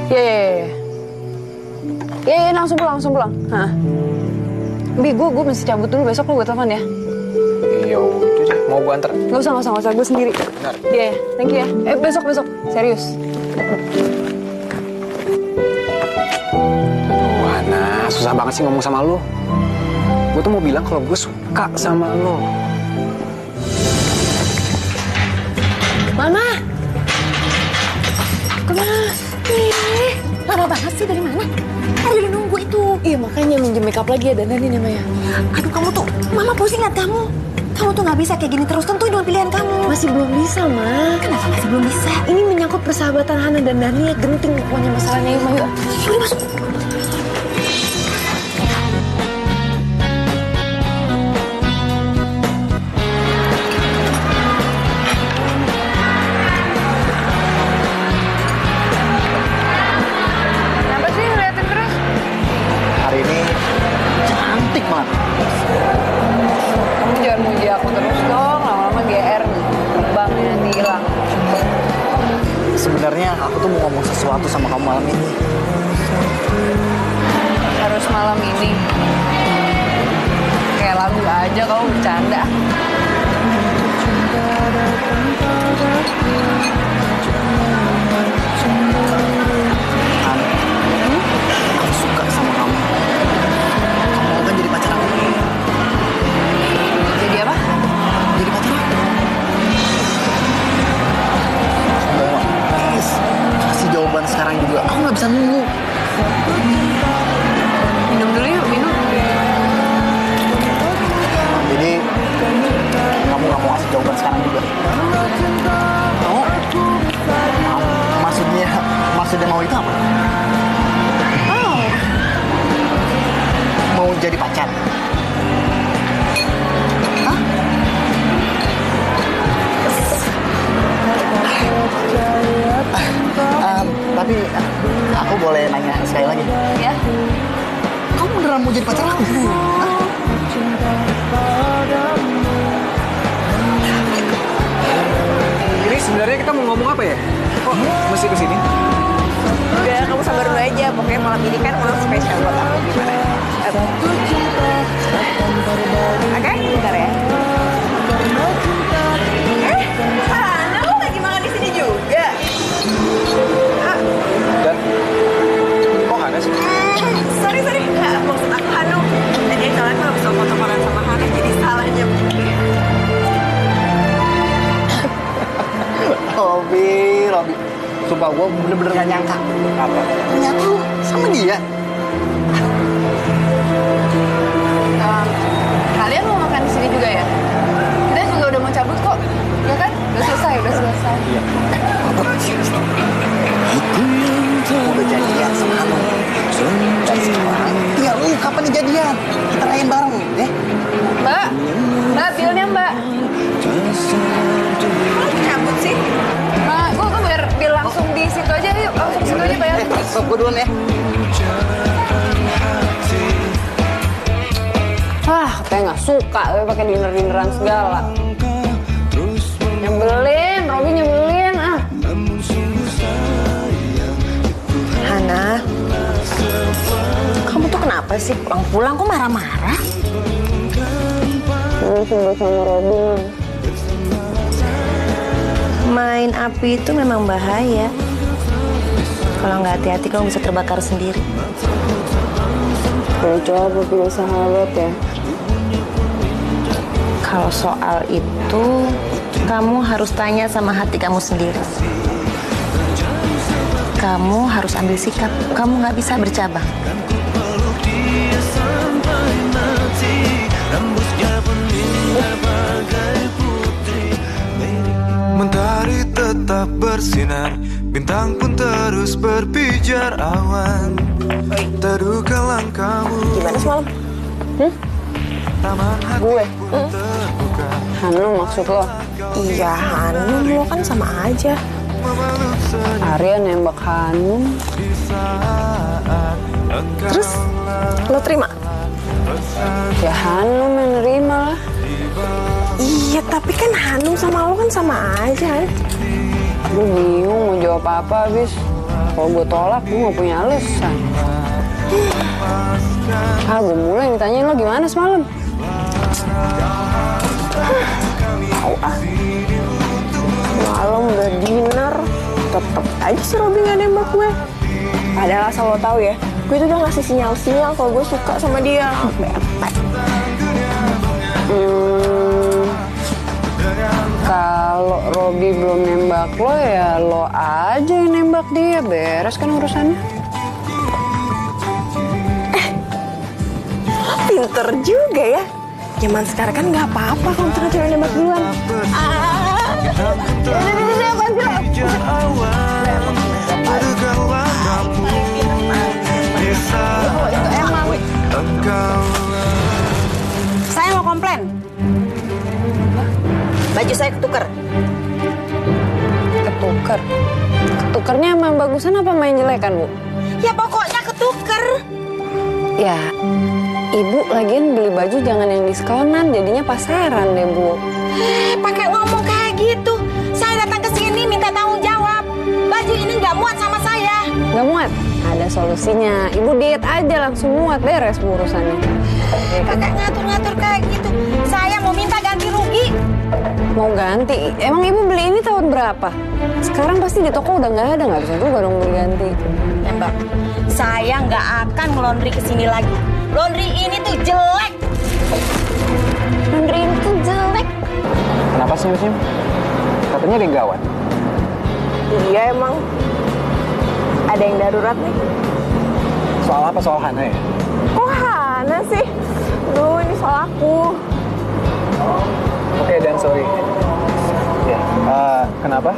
Iya, langsung pulang. Hah? Bi, gue mesti cabut dulu, besok lo gue telepon ya. Iya udah deh, mau gue anter? Gak usah, gue sendiri. Benar. Iya, thank you ya. Besok, serius. Wah, nah susah banget sih ngomong sama lo. Gue tuh mau bilang kalau gue suka sama lo. Mama! Kemana? Lama banget sih, dari mana? Dari nunggu itu. Iya, makanya minjem makeup lagi ya, dandanin ya, Maya. Aduh, kamu tuh, Mama pusing liat kamu. Kamu tuh nggak bisa kayak gini terus, tentuin dong pilihan kamu. Masih belum bisa, Ma. Kenapa masih belum bisa? Ini menyangkut persahabatan Hana dan Dania, genting pokoknya masalahnya. Yuk, Maya. Yuk, masuk. Kenapa sih ngeliatin terus? Hari ini cantik banget. Kamu jangan muji aku terus dong, lama-lama GR nih. Terbangnya nanti hilang. Sebenarnya aku tuh mau ngomong sesuatu sama kamu malam ini. Harus malam ini. Kayak lagu aja kamu bercanda. Aku suka sama kamu. Kamu mau kan jadi pacar aku? Jadi apa? Jadi pacar aku. Please, kasih jawaban sekarang juga. Aku nggak bisa nunggu. Minum dulu yuk, minum. Jadi kamu nggak mau kasih jawaban sekarang juga? Mau? Maksudnya mau itu apa? Mau jadi pacar? Hah? Tapi aku boleh nanya sekali lagi? Ya. Kamu beneran mau jadi pacar aku? Hah? Ini sebenarnya kita mau ngomong apa ya? Kok mesti kesini? Udah, kamu sabar dulu aja. Pokoknya malam ini kan malam spesial buat aku. Gimana? Oke? Bentar ya. Hana, lo lagi makan di sini juga? Dan kok Hana sih? Sorry. Nggak, maksud aku Hanu. Tadi soalnya aku bisa foto-fotoan sama Hana, jadi salah nyebut. Robi. Sumpah gue bener-bener gak nyangka. Apa? Ternyata lu sama dia. Kalian mau makan di sini juga ya? Kita juga udah mau cabut kok. Ya kan? Udah selesai. Iya. Udah jadian sama kamu. Dan sekarang, ya lu kapan nih jadian? Kita rayain bareng, ya? Mbak, bilnya Mbak. Cabut sih. Mbak, gue biar langsung di situ aja. Yuk, langsung situ aja bayar. Stop gue duluan ya. Katanya nggak suka, tapi pakai dinner-dinneran segala. Nyebelin, Robi nyebelin. Hana, kamu tuh kenapa sih pulang-pulang kok marah-marah? Sebel sama Robi. Main api itu memang bahaya. Kalau nggak hati-hati kamu bisa terbakar sendiri. Pilih cowok apa pilih sahabat ya? Kalau soal itu, kamu harus tanya sama hati kamu sendiri. Kamu harus ambil sikap. Kamu nggak bisa bercabang. Mentari tetap bersinar, bintang pun terus berpijar awan. Terduga langkahmu. Gimana semalam? Gue? Hanu maksud lo? Iya, Hanu, lo kan sama aja. Arya nembak Hanum. Terus lo terima? Ya Hanum yang nerima lah. Iya, tapi kan Hanum sama lo kan sama aja kan? Gue bingung mau jawab apa abis. Kalau gue tolak, gue gak punya alasan. Gue mulai ditanyain lo gimana semalam. Tahu ah. Malam udah dinner, tetep aja si Robby gak nembak gue. Padahal asal lo tahu ya, gue tuh udah ngasih sinyal-sinyal kalau gue suka sama dia. Bete. Kalau Robby belum nembak lo ya lo aja yang nembak dia, beres kan urusannya. Pinter juga ya. Zaman sekarang kan nggak apa-apa kalau misalnya cewek nembak duluan. Saya mau komplain. Baju saya ketuker. Ketuker? Ketukernya emang bagusan apa main jelekan, Bu? Ya pokoknya ketuker. Ya, Ibu lagian beli baju jangan yang diskonan, jadinya pasaran deh, Bu. Pakai ngomong kayak gitu. Saya datang ke sini minta tanggung jawab. Baju ini nggak muat sama saya. Nggak muat? Ada solusinya. Ibu diet aja langsung muat, beres Bu urusannya. Pakai ngatur-ngatur kayak gitu. Saya mau minta ganti rugi. Mau ganti? Emang Ibu beli ini tahun berapa? Sekarang pasti di toko udah nggak ada, nggak bisa juga dong beli ganti. Ya Mbak, saya nggak akan ngelondri ke sini lagi. Laundry ini tuh jelek. Laundry ini tuh jelek. Kenapa senyum-senyum? Katanya ada yang gawat. Iya emang. Ada yang darurat nih. Soal apa? Soal Hana ya? Kok Hana sih? Duh, ini soal aku. Oke, dan sorry. Ya, kenapa?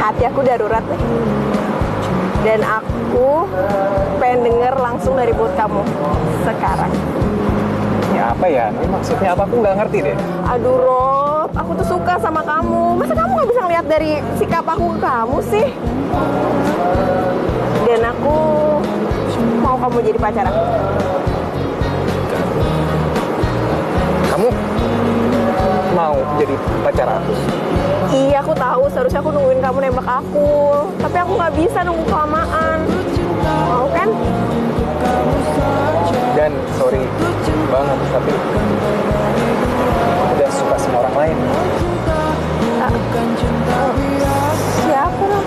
Hati aku darurat nih. Dan aku pengen denger langsung dari mulut kamu sekarang. Ya apa ya? Ini maksudnya apa? Aku nggak ngerti deh. Aduh Rob, aku tuh suka sama kamu. Masa kamu gak bisa ngeliat dari sikap aku ke kamu sih? Dan aku mau kamu jadi pacar aku. Kamu mau jadi pacar aku? Iya, aku tahu. Seharusnya aku nungguin kamu nembak aku. Tapi aku nggak bisa nunggu kelamaan. Mau kan? Dan sorry banget, tapi udah suka sama orang lain. Siapa Rob?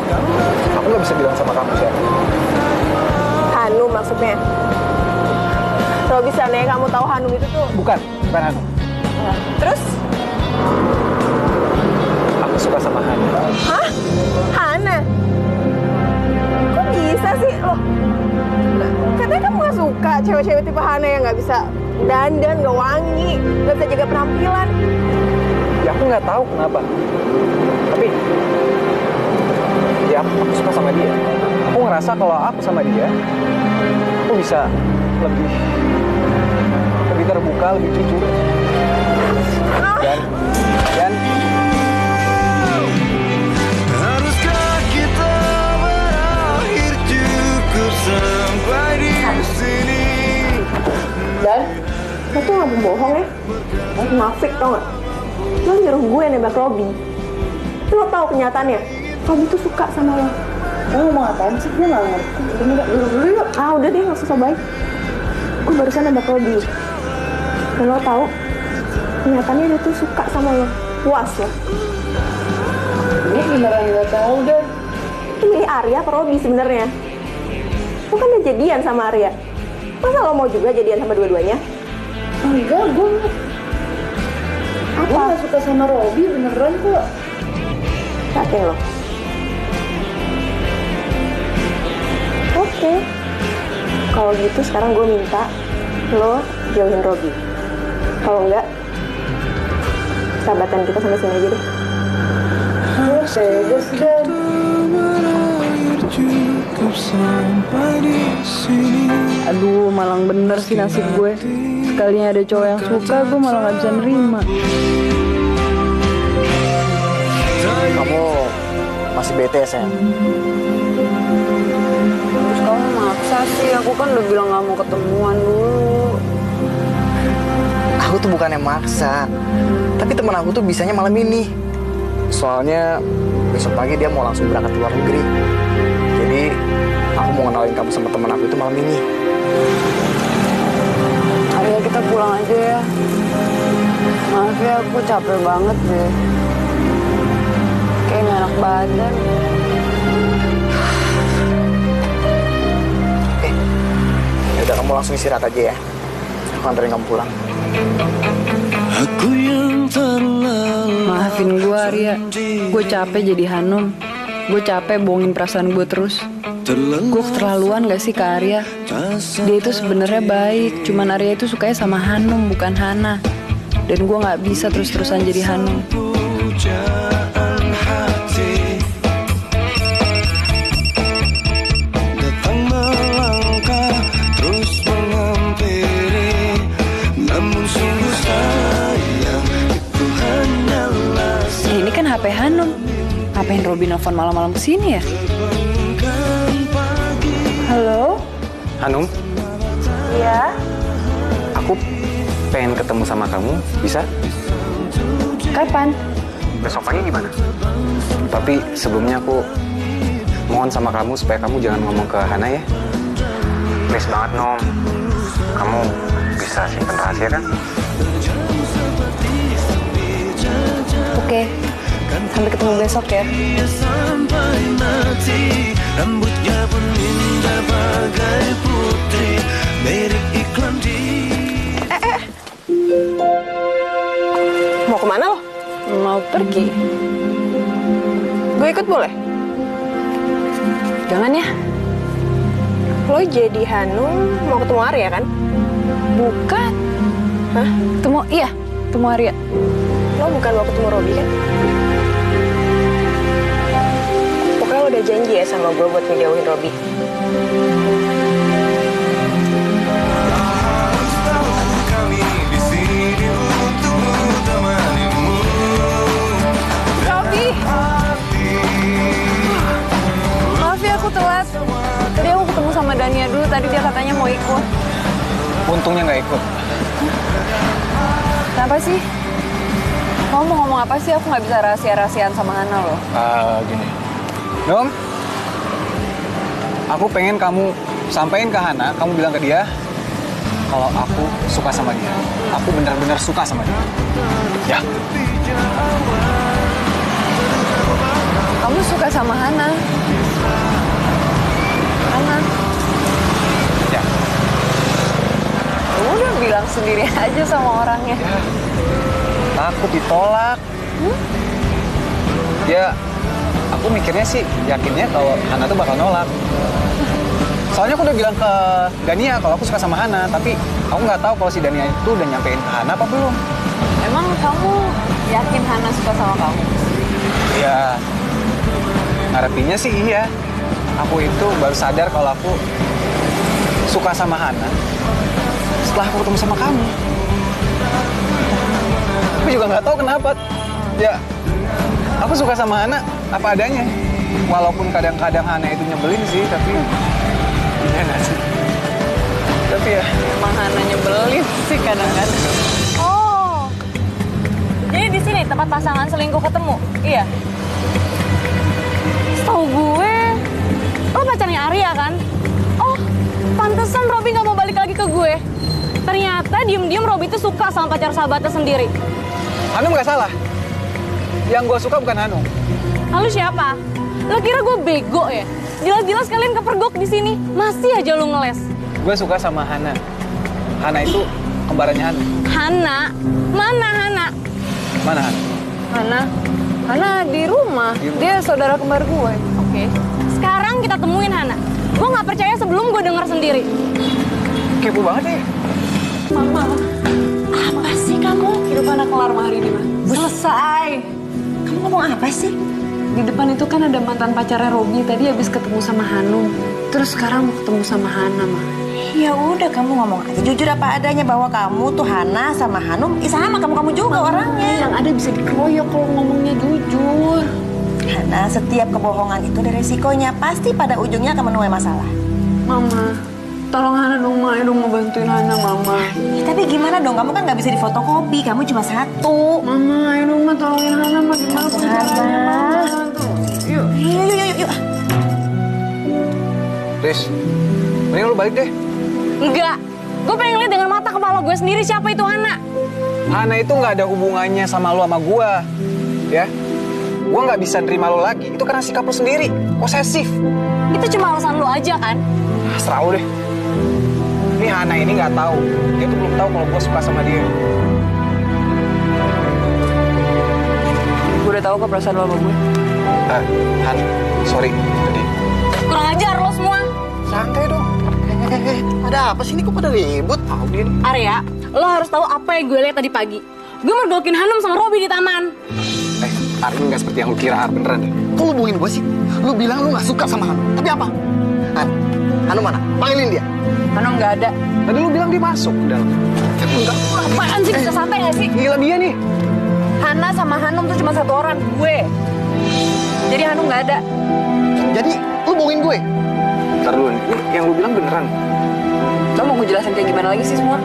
Aku nggak bisa bilang sama kamu siapa. Hanum maksudnya. Robi, seandainya kamu tahu Hanum itu tuh. Bukan Hanum. Terus? Aku suka sama Hana. Hah? Hana? Kok bisa sih? Loh, katanya kamu gak suka cewek-cewek tipe Hana yang gak bisa dandan, gak wangi, gak bisa jaga penampilan. Ya aku nggak tahu kenapa. Tapi ya aku suka sama dia. Aku ngerasa kalau aku sama dia, aku bisa lebih terbuka, lebih jujur. Dan Haruskah kita berakhir cukup sampai di sini? Dan, lo tuh gak bohong ya? Munafik tau gak? Lo nyuruh gue nembak Robi. Lo tau kenyataannya? Robi tuh suka sama lo. Lo ngomong apaan sih? Gue gak ngerti. Dulu yuk. Ah udah deh, gak usah baik. Gue barusan nembak Robi. Dan lo tau? Kenyataannya dia tuh suka sama lo. Puas lo. Ini beneran nggak tahu deh. Lo milih Arya apa Robi sebenarnya? Lo kan udah jadian sama Arya. Masa lo mau juga jadian sama dua-duanya? Enggak, gue Apa? nggak suka sama Robi beneran kok. Yakin lo? Oke. Kalau gitu sekarang gue minta lo jauhin Robi. Kalau enggak, sahabatan kita sampai sini aja deh. Serius dan Cukup sampai di sini. Aduh, malang bener sih nasib gue. Sekalinya ada cowok yang suka, gue malah gak bisa nerima. Tak Kamu masih bete ya, sayang? Terus kamu maksa sih, aku kan udah bilang gak mau ketemuan dulu. Aku tuh bukannya maksa, tapi teman aku tuh bisanya malam ini. Soalnya besok pagi dia mau langsung berangkat ke luar negeri. Jadi aku mau kenalin kamu sama teman aku itu malam ini. Arya, kita pulang aja ya. Maaf ya, aku capek banget deh. Kayak gak enak badan. Yaudah, kamu langsung istirahat aja ya. Aku anterin kamu pulang. Aku yang terlalu Maafin gue, Arya. Gue capek jadi Hanum. Gue capek bohongin perasaan gue terus. Gue keterlaluan gak sih ke Arya? Dia itu sebenarnya baik. Cuman Arya itu sukanya sama Hanum, bukan Hana. Dan gue gak bisa terus-terusan jadi Hanum. pujaan hati datang melangkah terus menghampiri, namun sungguh sayang itu hanyalah Ini kan HP Hanum. Ngapain Robby nelfon malam-malam kesini ya? Halo? Hanum, Iya. aku pengen ketemu sama kamu, bisa? Kapan? Besok pagi gimana? Tapi sebelumnya aku mohon sama kamu supaya kamu jangan ngomong ke Hana ya. Please banget, Nom. Kamu bisa simpen rahasia kan? Oke. Sampai ketemu besok ya. sampai mati, rambutnya pun indah bagai putri, mirip iklan di Mau kemana lo? Mau pergi? Gue ikut boleh? Jangan ya. Lo jadi Hanum mau ketemu Arya kan? Bukan. Hah? Temu Arya. Lo bukan mau ketemu Robby kan? Pokoknya lo udah janji ya sama gue buat ngejauhin Robby. kami di sini untuk menemanimu. Robby! Maaf ya aku telat. Tadi aku ketemu sama Dania dulu. Tadi dia katanya mau ikut. Untungnya nggak ikut. Kenapa sih? Kamu mau ngomong apa sih? Aku nggak bisa rahasia-rahasiaan sama Hana loh. Gini. Nom, aku pengen kamu sampein ke Hana, kamu bilang ke dia kalau aku suka sama dia. Aku benar-benar suka sama dia. Ya. Kamu suka sama Hana? Hana? Ya. Udah bilang sendiri aja sama orangnya. Takut ditolak. Ya, aku mikirnya sih yakinnya kalau Hana tuh bakal nolak. Soalnya aku udah bilang ke Dania kalau aku suka sama Hana, tapi aku nggak tahu kalau si Dania itu udah nyampein ke Hana apa belum. Emang kamu yakin Hana suka sama kamu? Ya, harapinya sih iya. Aku itu baru sadar kalau aku suka sama Hana setelah aku ketemu sama kamu. Aku juga nggak tahu kenapa. Ya, aku suka sama Hana apa adanya. Walaupun kadang-kadang Hana itu nyebelin sih, tapi iya nggak sih? Tapi ya, Emang Hana nyebelin sih kadang-kadang. Oh, jadi di sini tempat pasangan selingkuh ketemu? Iya. Setahu gue, lo pacarnya Arya kan? Oh, pantesan Robby nggak mau balik lagi ke gue. Ternyata diem-diem Robby tuh suka sama pacar sahabatnya sendiri. Hanum nggak salah. Yang gue suka bukan Hanum. Lalu siapa? Lo kira gue bego ya? Jelas-jelas kalian kepergok di sini, masih aja lo ngeles. Gue suka sama Hana. Hana itu kembarannya Hanum. Hana? Mana Hana? Mana Hana? Hana di rumah. Dia saudara kembar gue. Oke. Sekarang kita temuin Hana. Gue nggak percaya sebelum gue denger sendiri. Kepo banget ya. Mama, apa sih kamu? Hidup anak kelar mah hari ini mah. Selesai. Kamu ngomong apa sih? Di depan itu kan ada mantan pacarnya Robby. Tadi habis ketemu sama Hanum. Terus sekarang mau ketemu sama Hana mah. Ya udah kamu ngomong aja jujur apa adanya bahwa kamu tuh Hana sama Hanum sama kamu juga orangnya. Yang ada bisa dikeroyok kalau ngomongnya jujur. Karena setiap kebohongan itu ada resikonya. Pasti pada ujungnya akan menuai masalah. Mama, tolong Hana dong, Ma. Edo mau bantuin Hana, Mama. Ya, tapi gimana dong? Kamu kan nggak bisa difotokopi. Kamu cuma satu. Mama, ayo dong, Ma. Tolongin Hana, Ma. Gimana pun caranya, Ma. Tuh, yuk. Yuk. Riz, mending lu balik deh. Enggak. Gue pengen lihat dengan mata kepala gue sendiri siapa itu Hana. Hana itu nggak ada hubungannya sama lu sama gua, ya. Gua nggak bisa nerima lo lagi. Itu karena sikap lu sendiri, posesif. Itu cuma alasan lu aja kan? Serah lu deh. Ini Hana ini nggak tahu. Dia tuh belum tahu kalau gua suka sama dia. Gue udah tahu kok perasaan lo sama gue. Han, sorry tadi. Kurang ajar lo semua. Santai dong. Ada apa sih ini kok pada ribut? Tahu dia nih. Arya, lo harus tahu apa yang gue lihat tadi pagi. Gue mergokin Hanum sama Robi di taman. Arya nggak seperti yang lu kira, Ar, beneran deh. Kok lu hubungin gue sih? Lu bilang lu gak suka sama Hanum. Tapi apa? Hanum mana? Panggilin dia. Hanum nggak ada. Tadi lu bilang dia masuk ke dalam. Enggak. Apaan sih, bisa santai gak sih? Gila dia nih. Hana sama Hanum tuh cuma satu orang, gue. Jadi Hanum nggak ada. Jadi lu bohongin gue? Ntar dulu nih, ini yang lu bilang beneran. Lo mau gue jelasin kayak gimana lagi sih semua?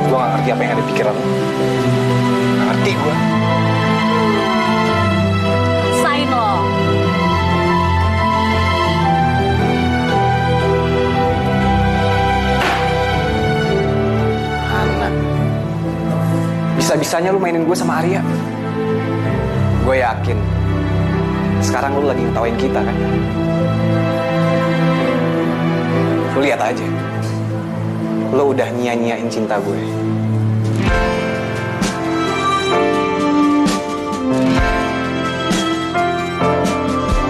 Gue gak ngerti apa yang ada di pikiran lu. Gak ngerti gue. Sain lo. Hana. Bisa-bisanya lu mainin gue sama Arya. Gue yakin. Sekarang lu lagi ngetawain kita kan? Lu lihat aja. Lu udah nyia-nyiain cinta gue.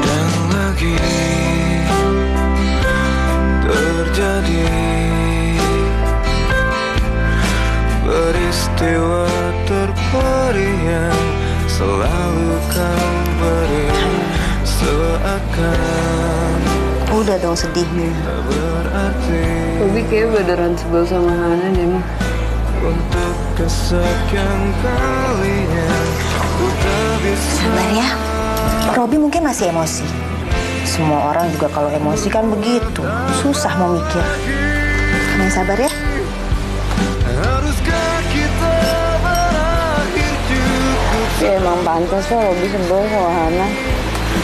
Dan lagi terjadi peristiwa terperi yang selalu kau beri, seakan Udah dong sedihnya. tak berarti Robi kayaknya beneran sebel sama Hana deh, Ma. untuk kesekian kalinya ku tak bisa. Sabar ya. Robi mungkin masih emosi. Semua orang juga kalau emosi kan begitu. Susah mau mikir. Kamu yang sabar ya. Haruskah kita berakhir cukup Ya emang pantas lah Robi sebel sama Hana.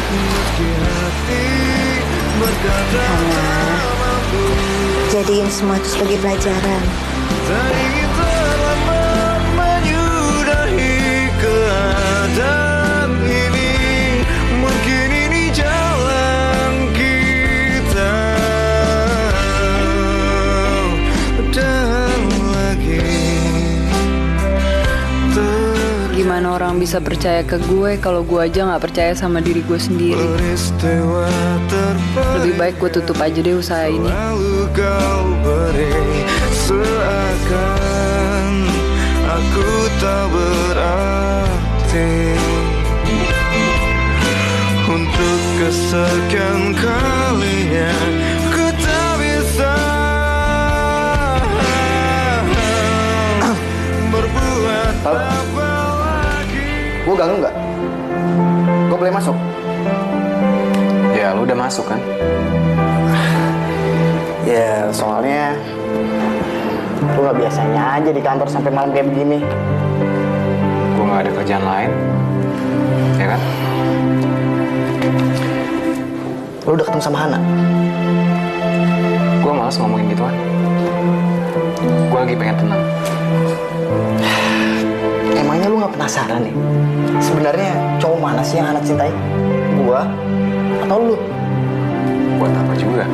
meski hati berkata Jadiin semua itu sebagai pelajaran. tak ingin terlambat menyudahi keadaan ini. Mungkin ini jalan kita. Dan lagi Gimana orang bisa percaya ke gue kalau gue aja nggak percaya sama diri gue sendiri? peristiwa terperi Lebih baik gue tutup aja deh usaha ini. lalu kau beri, seakan aku tak berarti. Untuk kesekian kalinya ku tak bisa berbuat Halo? apa lagi. Gue ganggu nggak? Gue boleh masuk? Ya, lu udah masuk kan? Ya, soalnya lu gak biasanya aja di kantor sampai malam kayak begini. Gue gak ada kerjaan lain. Ya kan? Lu udah ketemu sama Hana? Gue malas ngomongin gituan. Gue lagi pengen tenang. Emangnya lu gak penasaran nih? Sebenarnya cowok mana sih yang Hana cintai? Gua atau lu? Buat apa juga?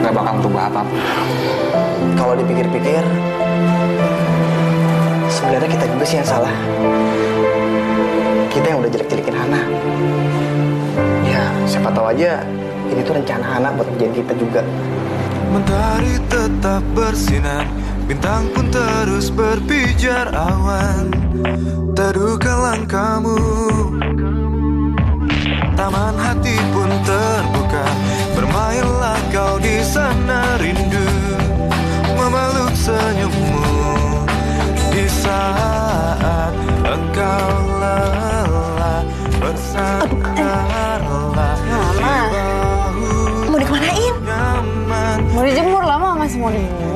Gak bakal merubah apa-apa. Kalau dipikir-pikir, sebenarnya kita juga sih yang salah. Kita yang udah jelek-jelekin Hana. Ya, siapa tahu aja ini tuh rencana Hana buat ngerjain kita juga. Mentari tetap bersinar, bintang pun terus berpijar, awan terduga langkahmu. Taman hati pun terbuka, bermainlah kau di sana, rindu memeluk senyummu di saat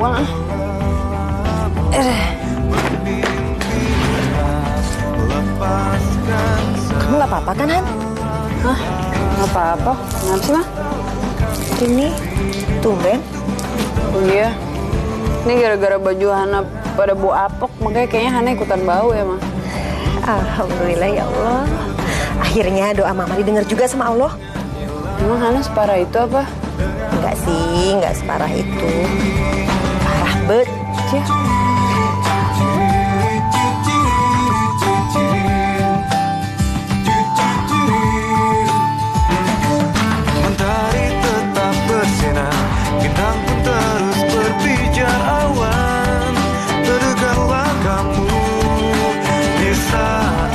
pulang. Kamu nggak apa-apa kan, Han? Hah? Nggak apa-apa. Kenapa sih, Mah? Ini tumben. Oh iya. Ini gara-gara baju Hana pada bau apok, makanya kayaknya Hana ikutan bau ya, Mah. Alhamdulillah ya Allah. Akhirnya doa Mama didengar juga sama Allah. Emang Hana separah itu apa? Enggak sih, enggak separah itu. Parah bet. Ya. Mentari tetap bersinar, bintang pun terus berpijar awan. Terdekatlah kamu di saat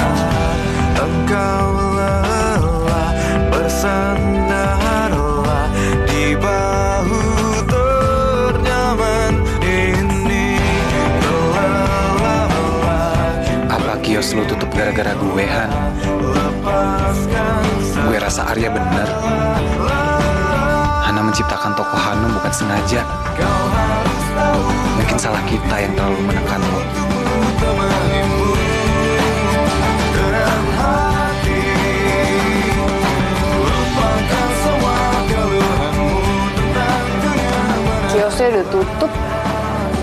engkau lelah, bersandarlah di bahu ternyaman ini. Lelah. Apa kios lu tutup gara-gara gue, Han? Gue rasa Arya bener. Hana menciptakan tokoh Hanum bukan sengaja. Mungkin salah kita yang terlalu menekan lo. Kiosnya udah tutup.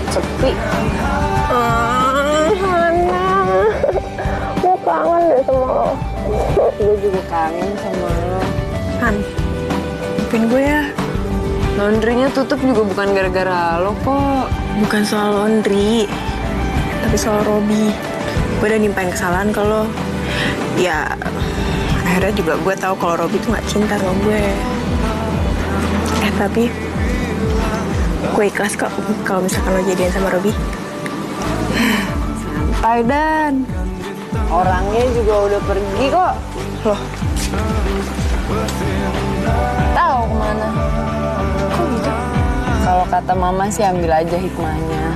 Sepi. Hana. Gue kangen deh sama lo. Gue juga kangen sama lo. Han, maafin gue ya. Laundrynya tutup juga bukan gara-gara lo kok. Bukan soal laundry, tapi soal Robi. Gue udah nimpain kesalahan ke lo. Ya, akhirnya juga gue tahu kalau Robi tuh nggak cinta sama gue. Tapi gue ikhlas kok kalau misalkan lo jadian sama Robi. Santai Dan. Orangnya juga udah pergi kok. Loh, Tahu kemana? Kok gitu? Kalau kata Mama sih ambil aja hikmahnya.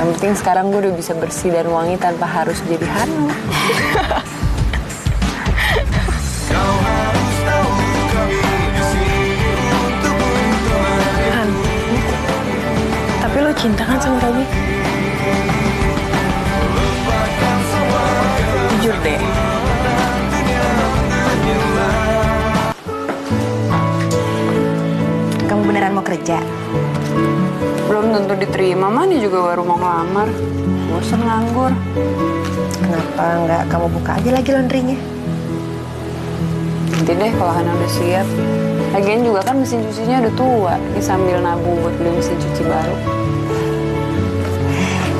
Yang penting sekarang gue udah bisa bersih dan wangi tanpa harus jadi Hanum. Han, tapi lo cinta kan sama Robi? Jujur deh. Kamu beneran mau kerja? Belum tentu diterima, Mah. Ini juga baru mau ngelamar. Bosan nganggur. Kenapa nggak kamu buka aja lagi laundrynya? Nanti deh kalau Hana udah siap. Lagian juga kan mesin cucinya udah tua. Ini sambil nabung buat beli mesin cuci baru.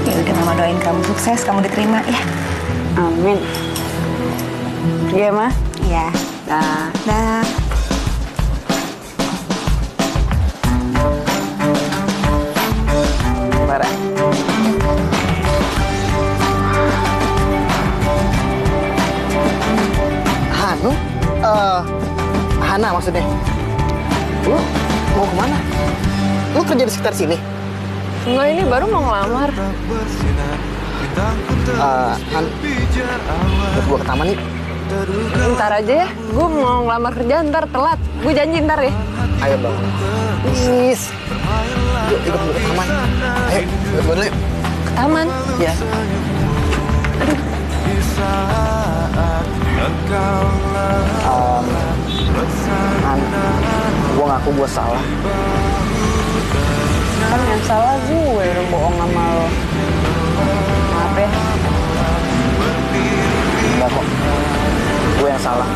Ya udah, Mama doain kamu sukses, kamu diterima ya. Amin. Iya, Mah? Iya. Nah. Dah. Parah. Hanum? Hana maksudnya. Lu mau kemana? Lu kerja di sekitar sini? Enggak, ini baru mau ngelamar. Han, buat gua ke taman nih. Ntar aja ya. Gue mau ngelamar kerja, ntar telat. Gue janji ntar ya. Ayo dong. Please. Yuk, ikut gua ke taman. Ayo, ikut gua dulu yuk. Ke taman? Ya. Han, gua ngaku gua salah. Kan yang salah gue udah bohong sama lo. Maaf ya. Enggak kok. Gue yang salah.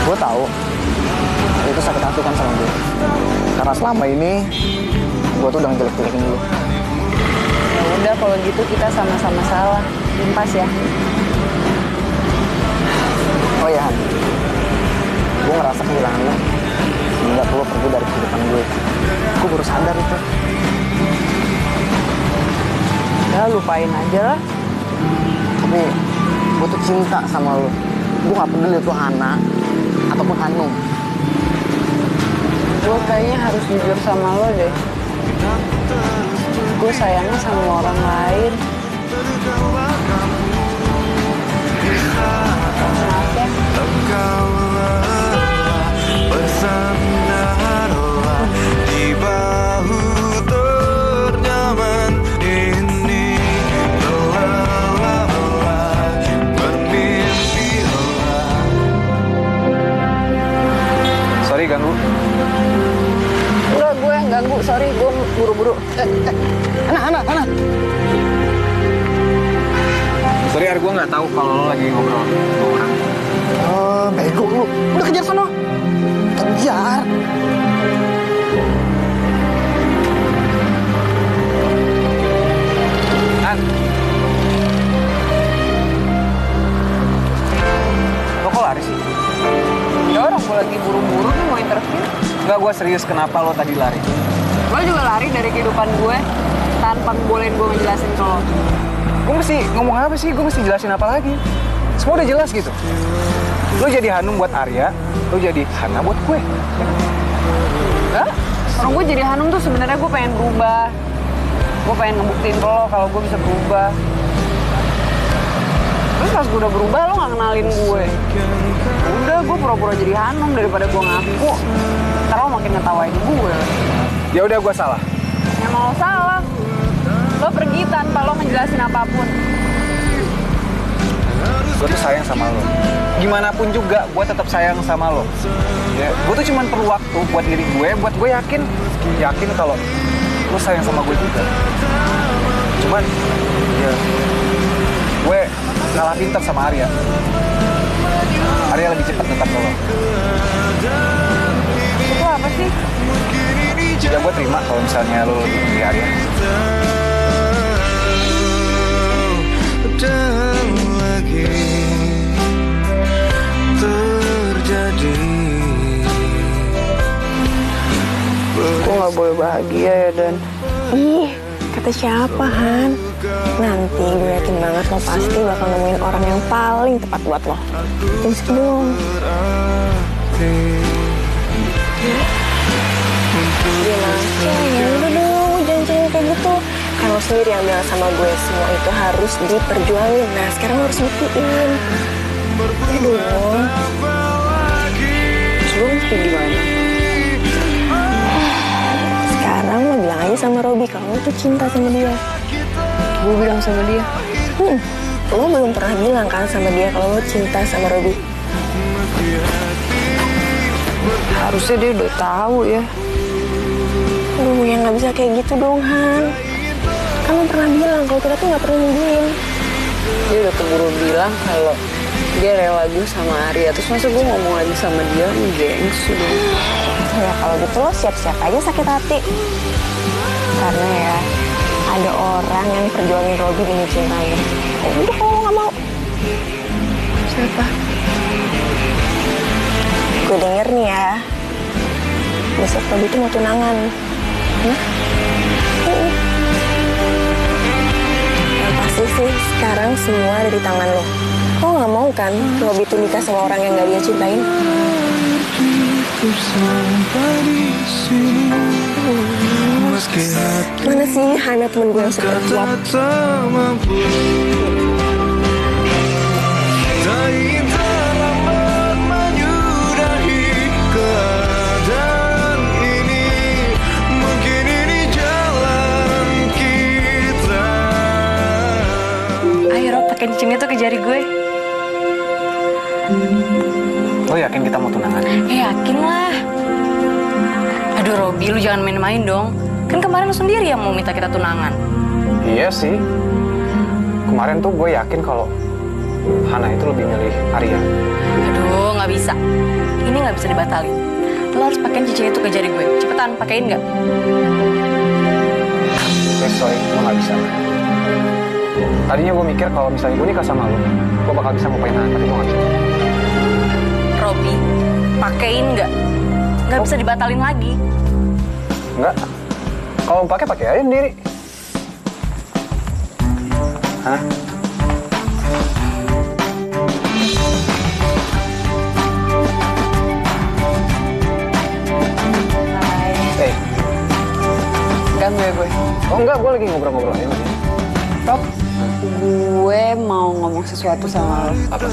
Gue tahu itu sakit hati kan sama gue. Karena selama ini gue tuh udah ngejelek-jelekin lu. Ya udah kalau gitu kita sama-sama salah. Impas ya. Oh ya Han, gue ngerasa kehilangan lu semenjak lu pergi dari kehidupan gue. Gue baru sadar itu. Ya lupain aja lah. Tapi gue tuh cinta sama lu. Gue gak peduli itu Hana ataupun Hanum. Gue kayaknya harus jujur sama lo deh. Gue sayangnya sama orang lain. Maaf ya. Bersandarlah di bahu ganggu. Enggak, gue yang ganggu, sorry, gue buru-buru. Hana. Sorry, Ar, gue nggak tahu kalau lo lagi ngobrol sama orang. Bego lu. Udah kejar sono. Kejar. Han. Lo kok lari sih? Ya orang gue lagi buru-buru nih mau interview. Enggak, gue serius. Kenapa lo tadi lari? Lo juga lari dari kehidupan gue tanpa bolehin gue ngejelasin ke lo. Gue mesti ngomong apa sih? Gue mesti jelasin apa lagi? Semua udah jelas gitu. Lo jadi Hanum buat Arya, lo jadi Hana buat gue. Enggak, orang gue jadi Hanum tuh sebenarnya gue pengen berubah. Gue pengen ngebuktiin ke lo kalau gue bisa berubah. Terus pas gue udah berubah, lo gak kenalin gue. Udah, gue pura-pura jadi Hanum daripada gue ngaku. Ntar lo makin ngetawain gue. Ya udah, gue salah. Emang lo salah. Lo pergi tanpa lo ngejelasin apapun. Gue tuh sayang sama lo. Gimana pun juga, gue tetap sayang sama lo. Ya, gue tuh cuma perlu waktu buat diri gue, buat gue yakin kalau lo sayang sama gue juga. Cuman, ya, gue kalah pintar sama Arya. Arya lebih cepat tetap lo. Itu apa sih? Ya gue terima kalau misalnya lo lebih milih Arya. Dan lagi terjadi. Gue gak boleh bahagia ya, Dan. Ih, kata siapa, Han? Nanti gue yakin banget lo pasti bakal nemuin orang yang paling tepat buat lo. Jangan sedih dong. Udah dong, jangan kayak gitu. Kan lo sendiri yang bilang sama gue, semua itu harus diperjuangin. Nah, sekarang lo harus buktiin. Ya dong. Terus gue mesti gimana? Sekarang lo bilang aja sama Robi kalau lo tuh cinta sama dia. Gue bilang sama dia. Lo belum pernah bilang kan sama dia kalau lo cinta sama Robi. Harusnya dia udah tahu ya. Aduh, ya nggak bisa kayak gitu dong, Han. Kan lo pernah bilang kalau kita tuh nggak perlu nungguin. Dia udah keburu bilang kalau dia rela gue sama Arya. Terus masa gue ngomong lagi sama dia, gengsi dong. Ya kalau gitu lo siap-siap aja sakit hati. Karena ya ada orang yang perjuangin Robi demi cintanya. Ya udah kalau lo nggak mau. Siapa? Gue denger nih ya, besok Robi tuh mau tunangan. Yang pasti sih sekarang semua ada di tangan lo. Lo nggak mau kan Robi tuh nikah sama orang yang nggak dia cintain? Mana sih Hana temen gue yang super kuat? Ayo Rob, pakai cincin itu ke jari gue. Lo yakin kita mau tunangan? Yakin lah. Aduh Robi, lu jangan main-main dong. Kan kemarin lu sendiri yang mau minta kita tunangan. Iya sih. Kemarin tuh gue yakin kalau Hana itu lebih milih Arya. Aduh, nggak bisa. Ini nggak bisa dibatalin. Lo harus pakein cincin itu ke jari gue. Cepetan, pakein nggak? Sorry, gue nggak bisa. Tadinya gue mikir kalau misalnya gue nikah sama lo, gue bakal bisa ngupain Hana, tapi gue nggak bisa. Robi, pakein nggak? Nggak bisa dibatalin lagi. Enggak. Kalau mau pakai aja sendiri. Hah? Hai. Ganggu ya gue? Oh enggak, gue lagi ngobrol-ngobrol aja. Rob, gue mau ngomong sesuatu sama lo. Apa?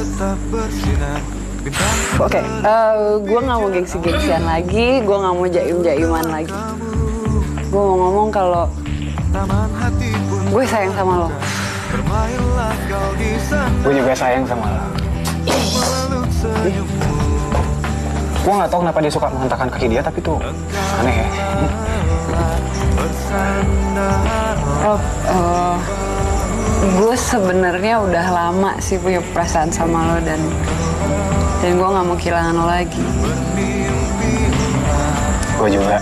Oke, gue nggak mau gengsi-gengsian lagi, gue nggak mau jaim-jaiman lagi. Gue mau ngomong kalau gue sayang sama lo. Gue juga sayang sama lo. Gue nggak tahu kenapa dia suka menghentakkan kaki dia, tapi tuh aneh ya. Rob, gue sebenarnya udah lama sih punya perasaan sama lo dan gue nggak mau kehilangan lo lagi. Gue juga.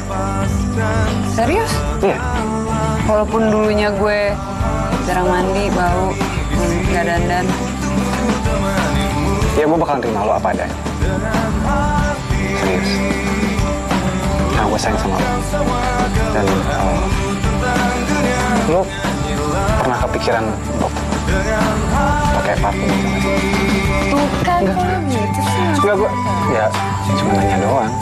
Serius? Iya. Walaupun dulunya gue jarang mandi, bau, nggak dandan. Ya gue bakalan terima lo apa adanya. Serius. Nah, gue sayang sama lo. Dan lo pernah kepikiran untuk pakai parfum gitu nggak sih? Bukan kok gitu sih. Enggak, gue ya cuma nanya doang.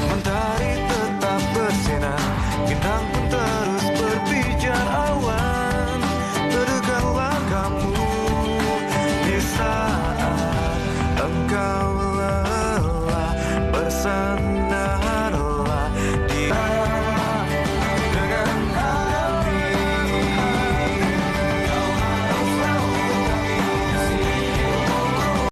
Mentari tetap bersinar, bintang pun terus berpijar awan. Terdengarlah kamu di saat engkau lelah bersandar.